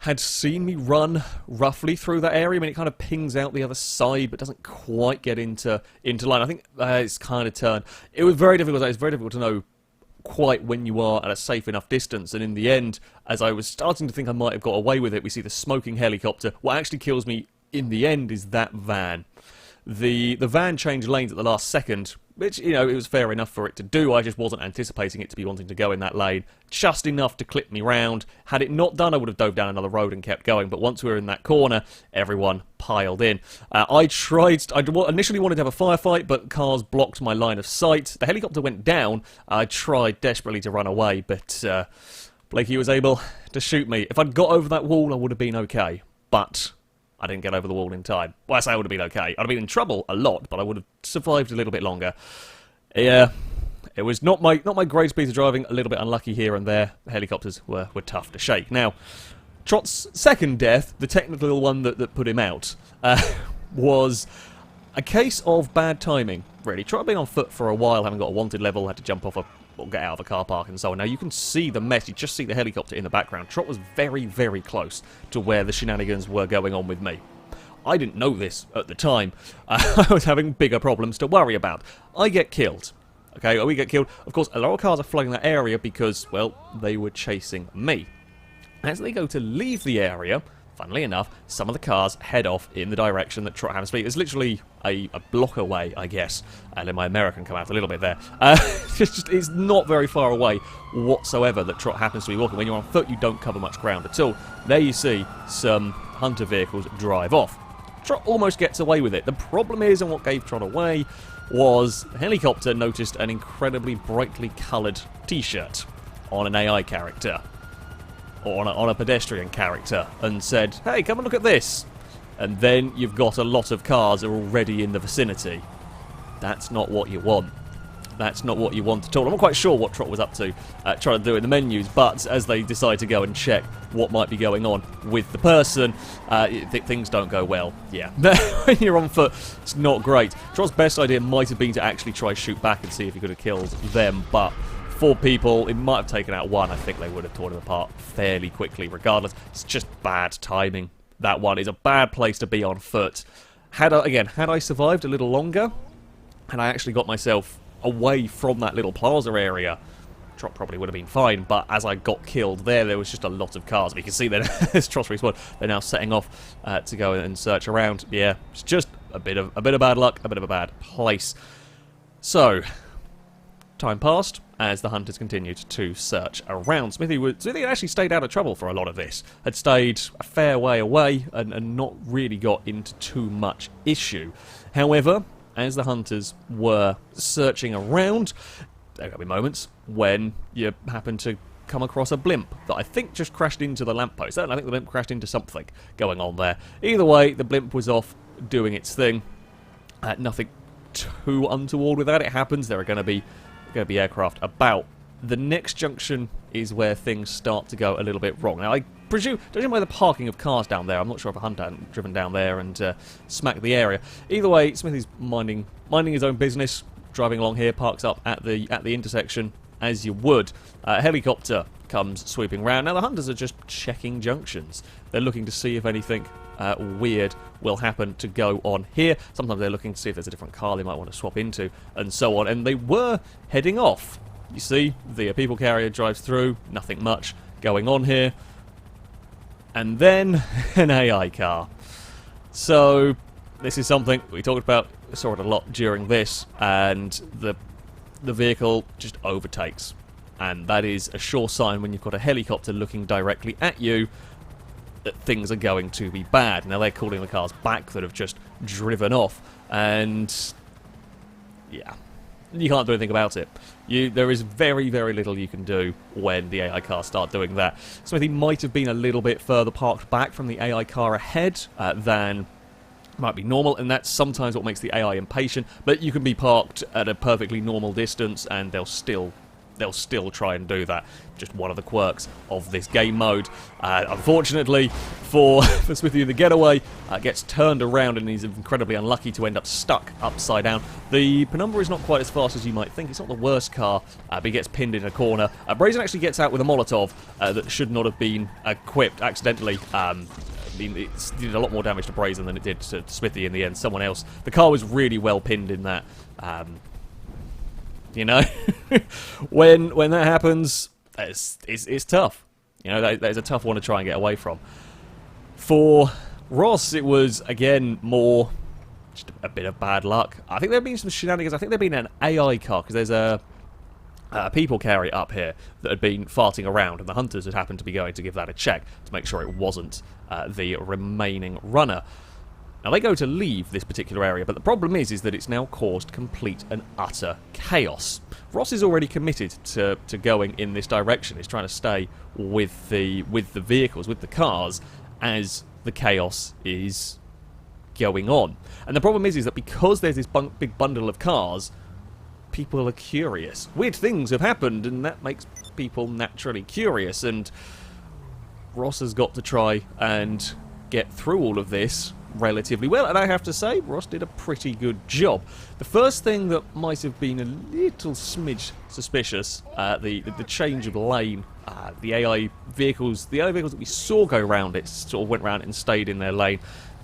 had seen me run roughly through that area. I mean, it kind of pings out the other side, but doesn't quite get into line. I think it's kind of turned. It was very difficult. It's very difficult to know quite when you are at a safe enough distance. And in the end, as I was starting to think I might have got away with it, we see the smoking helicopter. What actually kills me in the end is that van. The van changed lanes at the last second, which, you know, it was fair enough for it to do. I just wasn't anticipating it to be wanting to go in that lane. Just enough to clip me round. Had it not done, I would have dove down another road and kept going. But once we were in that corner, everyone piled in. I initially wanted to have a firefight, but cars blocked my line of sight. The helicopter went down. I tried desperately to run away, but Blakey was able to shoot me. If I'd got over that wall, I would have been okay. But I didn't get over the wall in time. Well, I say I would have been okay. I'd have been in trouble a lot, but I would have survived a little bit longer. Yeah, it was not my greatest piece of driving. A little bit unlucky here and there. The helicopters were tough to shake. Now, Trot's second death, the technical one that put him out, was a case of bad timing, really. Trot had been on foot for a while, having got a wanted level, had to jump off or get out of a car park and so on. Now, you can see the mess. You just see the helicopter in the background. Trot was very, very close to where the shenanigans were going on with me. I didn't know this at the time. I was having bigger problems to worry about. I get killed. Okay, we get killed. Of course, a lot of cars are flooding that area because, well, they were chasing me. As they go to leave the area, funnily enough, some of the cars head off in the direction that Trot happens to be. It's literally a block away, I guess. And then my American come out a little bit there. It's not very far away whatsoever that Trot happens to be walking. When you're on foot, you don't cover much ground at all. There you see some hunter vehicles drive off. Trot almost gets away with it. The problem is, and what gave Trot away, was the helicopter noticed an incredibly brightly coloured t-shirt on an AI character. Or on a pedestrian character, and said, hey, come and look at this. And then you've got a lot of cars are already in the vicinity. That's not what you want. That's not what you want at all. I'm not quite sure what Trot was up to, trying to do in the menus, but as they decide to go and check what might be going on with the person, things don't go well. Yeah, when you're on foot, it's not great. Trot's best idea might have been to actually try shoot back and see if he could have killed them, but 4 people, it might have taken out 1. I think they would have torn him apart fairly quickly. Regardless, it's just bad timing. That one is a bad place to be on foot. Had I survived a little longer, and I actually got myself away from that little plaza area, Trot probably would have been fine, but as I got killed there was just a lot of cars. You can see that as Trot's respawned, they're now setting off to go and search around. Yeah, it's just a bit of bad luck, a bit of a bad place. So, time passed as the hunters continued to search around. Smithy had actually stayed out of trouble for a lot of this. Had stayed a fair way away and not really got into too much issue. However, as the hunters were searching around, there are going to be moments when you happen to come across a blimp that I think just crashed into the lamppost. I think the blimp crashed into something going on there. Either way, the blimp was off doing its thing. Nothing too untoward with that. It happens. There are going to be aircraft about. The next junction is where things start to go a little bit wrong. Now, I presume, judging by the parking of cars down there, I'm not sure if a hunter hadn't driven down there and smacked the area. Either way, Smithy's minding his own business, driving along here, parks up at the intersection as you would. A helicopter comes swooping round. Now the hunters are just checking junctions. They're looking to see if anything weird will happen to go on here. Sometimes they're looking to see if there's a different car they might want to swap into, and so on. And they were heading off. You see, the people carrier drives through, nothing much going on here. And then an AI car. So this is something we talked about, saw it a lot during this, and the vehicle just overtakes. And that is a sure sign when you've got a helicopter looking directly at you that things are going to be bad. Now they're calling the cars back that have just driven off, and yeah, you can't do anything about it. There is very, very little you can do when the AI cars start doing that. Smithy might have been a little bit further parked back from the AI car ahead than might be normal, and that's sometimes what makes the AI impatient, but you can be parked at a perfectly normal distance and they'll still try and do that. Just one of the quirks of this game mode. Unfortunately for Smithy, the getaway gets turned around and he's incredibly unlucky to end up stuck upside down. The Penumbra is not quite as fast as you might think. It's not the worst car, but he gets pinned in a corner. Brazen actually gets out with a Molotov that should not have been equipped accidentally. It did a lot more damage to Brazen than it did to Smithy in the end. Someone else. The car was really well pinned in that. You know, when that happens, it's tough. You know, that is a tough one to try and get away from. For Ross, it was, again, more just a bit of bad luck. I think there have been some shenanigans. I think there have been an AI car, because there's a people carrier up here that had been farting around, and the hunters had happened to be going to give that a check to make sure it wasn't the remaining runner. Now, they go to leave this particular area, but the problem is that it's now caused complete and utter chaos. Ross is already committed to going in this direction. He's trying to stay with the vehicles, with the cars, as the chaos is going on. And the problem is that because there's this big bundle of cars, people are curious. Weird things have happened, and that makes people naturally curious, and Ross has got to try and get through all of this relatively well, and I have to say, Ross did a pretty good job. The first thing that might have been a little smidge suspicious, the change of lane, the AI vehicles that we saw go round it sort of went round and stayed in their lane.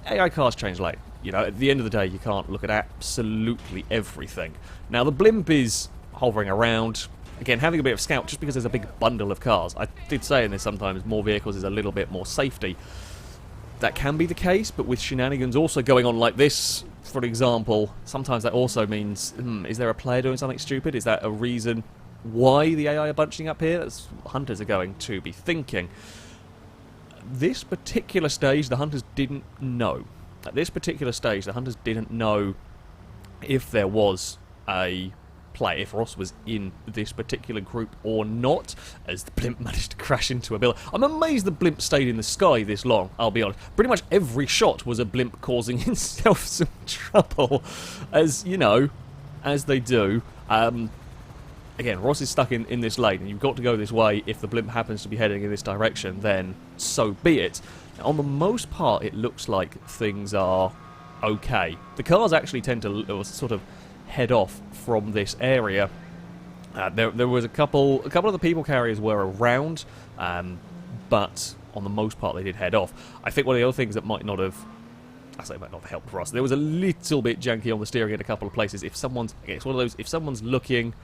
AI cars change lane. You know, at the end of the day, you can't look at absolutely everything. Now, the blimp is hovering around, again, having a bit of scout, just because there's a big bundle of cars. I did say in this sometimes more vehicles is a little bit more safety. That can be the case, but with shenanigans also going on like this, for example, sometimes that also means, is there a player doing something stupid? Is that a reason why the AI are bunching up here? That's what hunters are going to be thinking. This particular stage, the hunters didn't know. At this particular stage, the hunters didn't know if there was a play, if Ross was in this particular group or not, as the blimp managed to crash into a building. I'm amazed the blimp stayed in the sky this long, I'll be honest. Pretty much every shot was a blimp causing himself some trouble, as, you know, as they do. Again, Ross is stuck in this lane, and you've got to go this way. If the blimp happens to be heading in this direction, then so be it. Now, on the most part, it looks like things are okay. The cars actually tend to sort of head off from this area. There was a couple of the people carriers were around, but on the most part they did head off. I think one of the other things that might not have I say it might not have helped Ross. There was a little bit janky on the steering in a couple of places. If someone's, it's one of those, if someone's looking,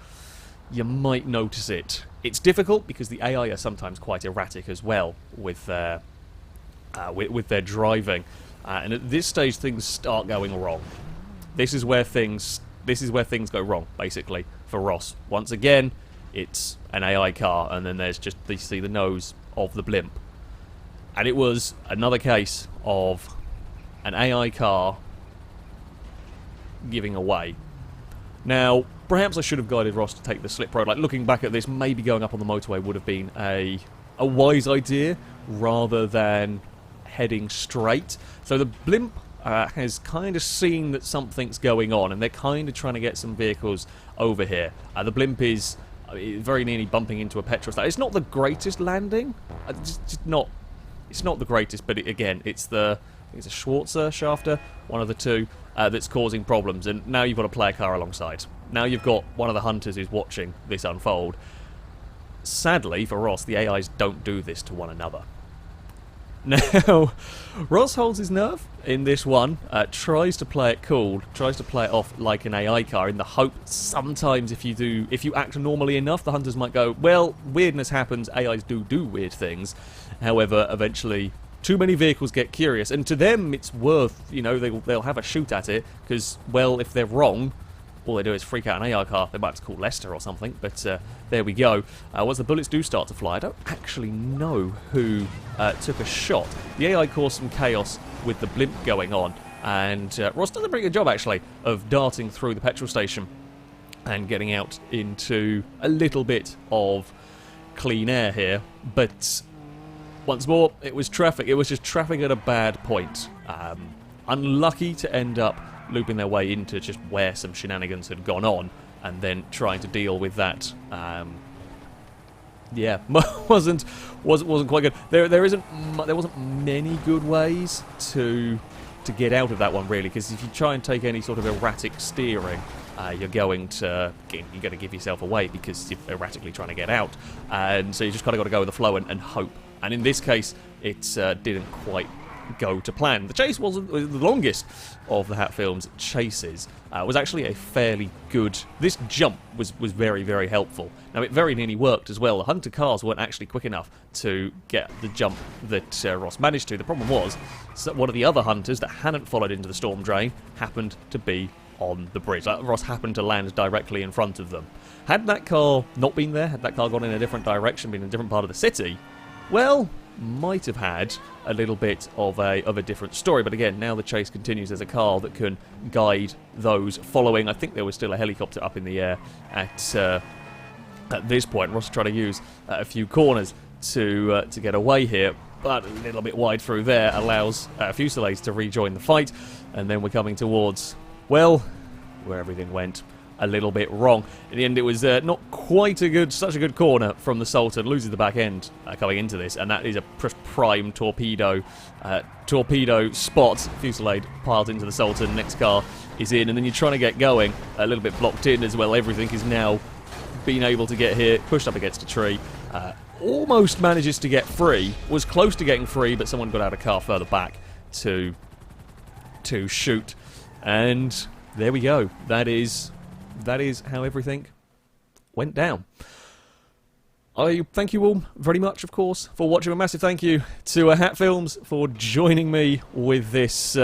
you might notice it. It's difficult because the AI are sometimes quite erratic as well with their driving, and at this stage things start going wrong. This is where things go wrong, basically, for Ross. Once again, it's an AI car, and then there's just, you see the nose of the blimp. And it was another case of an AI car giving away. Now, perhaps I should have guided Ross to take the slip road. Like, looking back at this, maybe going up on the motorway would have been a wise idea, rather than heading straight. So the blimp has kind of seen that something's going on, and they're kind of trying to get some vehicles over here. The blimp is very nearly bumping into a petrol station. It's not the greatest landing. It's not the greatest, but again, it's a Schwarzer Shafter, one of the two, that's causing problems. And now you've got a player car alongside. Now you've got one of the hunters who's watching this unfold. Sadly for Ross, the AIs don't do this to one another. Now, Ross holds his nerve in this one, tries to play it cool, tries to play it off like an AI car in the hope sometimes if you act normally enough, the hunters might go, well, weirdness happens, AIs do weird things. However, eventually, too many vehicles get curious, and to them it's worth, they'll have a shoot at it, because, well, if they're wrong, all they do is freak out an AI car. They might have to call Lester or something, but there we go. Once the bullets do start to fly, I don't actually know who took a shot. The AI caused some chaos with the blimp going on, and Ross does a pretty good job, actually, of darting through the petrol station and getting out into a little bit of clean air here. But once more, it was traffic. It was just traffic at a bad point. Unlucky to end up looping their way into just where some shenanigans had gone on, and then trying to deal with that. Yeah, wasn't quite good. There wasn't many good ways to get out of that one, really, because if you try and take any sort of erratic steering, you're going to give yourself away because you're erratically trying to get out, and so you just kind of got to go with the flow and hope. And in this case, it didn't quite go to plan. The chase wasn't the longest of the Hatfilms chases. Was actually a fairly good. This jump was very, very helpful. Now, it very nearly worked as well. The hunter cars weren't actually quick enough to get the jump that Ross managed to. The problem was that one of the other hunters that hadn't followed into the storm drain happened to be on the bridge. Ross happened to land directly in front of them. Had that car not been there, had that car gone in a different direction, been in a different part of the city, well, might have had a little bit of a different story. But again, now the chase continues. There's a car that can guide those following. I think there was still a helicopter up in the air at this point. Ross tried to use a few corners to get away here, but a little bit wide through there allows Fusillades to rejoin the fight, and then we're coming towards, well, where everything went a little bit wrong. In the end, it was not quite such a good corner from the Sultan. Loses the back end coming into this, and that is a prime torpedo spot. Fusillade piles into the Sultan. Next car is in, and then you're trying to get going. A little bit blocked in as well. Everything is now being able to get here. Pushed up against a tree. Almost manages to get free. Was close to getting free, but someone got out a car further back to shoot. And there we go. That is how everything went down. I thank you all very much, of course, for watching. A massive thank you to Hatfilms for joining me with this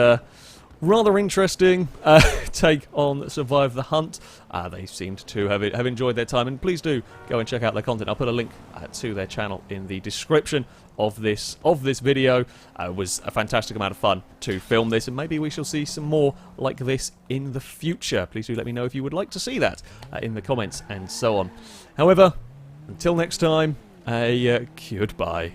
rather interesting take on Survive the Hunt. They seemed to have enjoyed their time, and please do go and check out their content. I'll put a link to their channel in the description of this video. It was a fantastic amount of fun to film this, and maybe we shall see some more like this in the future. Please do let me know if you would like to see that in the comments and so on. However, until next time, a goodbye.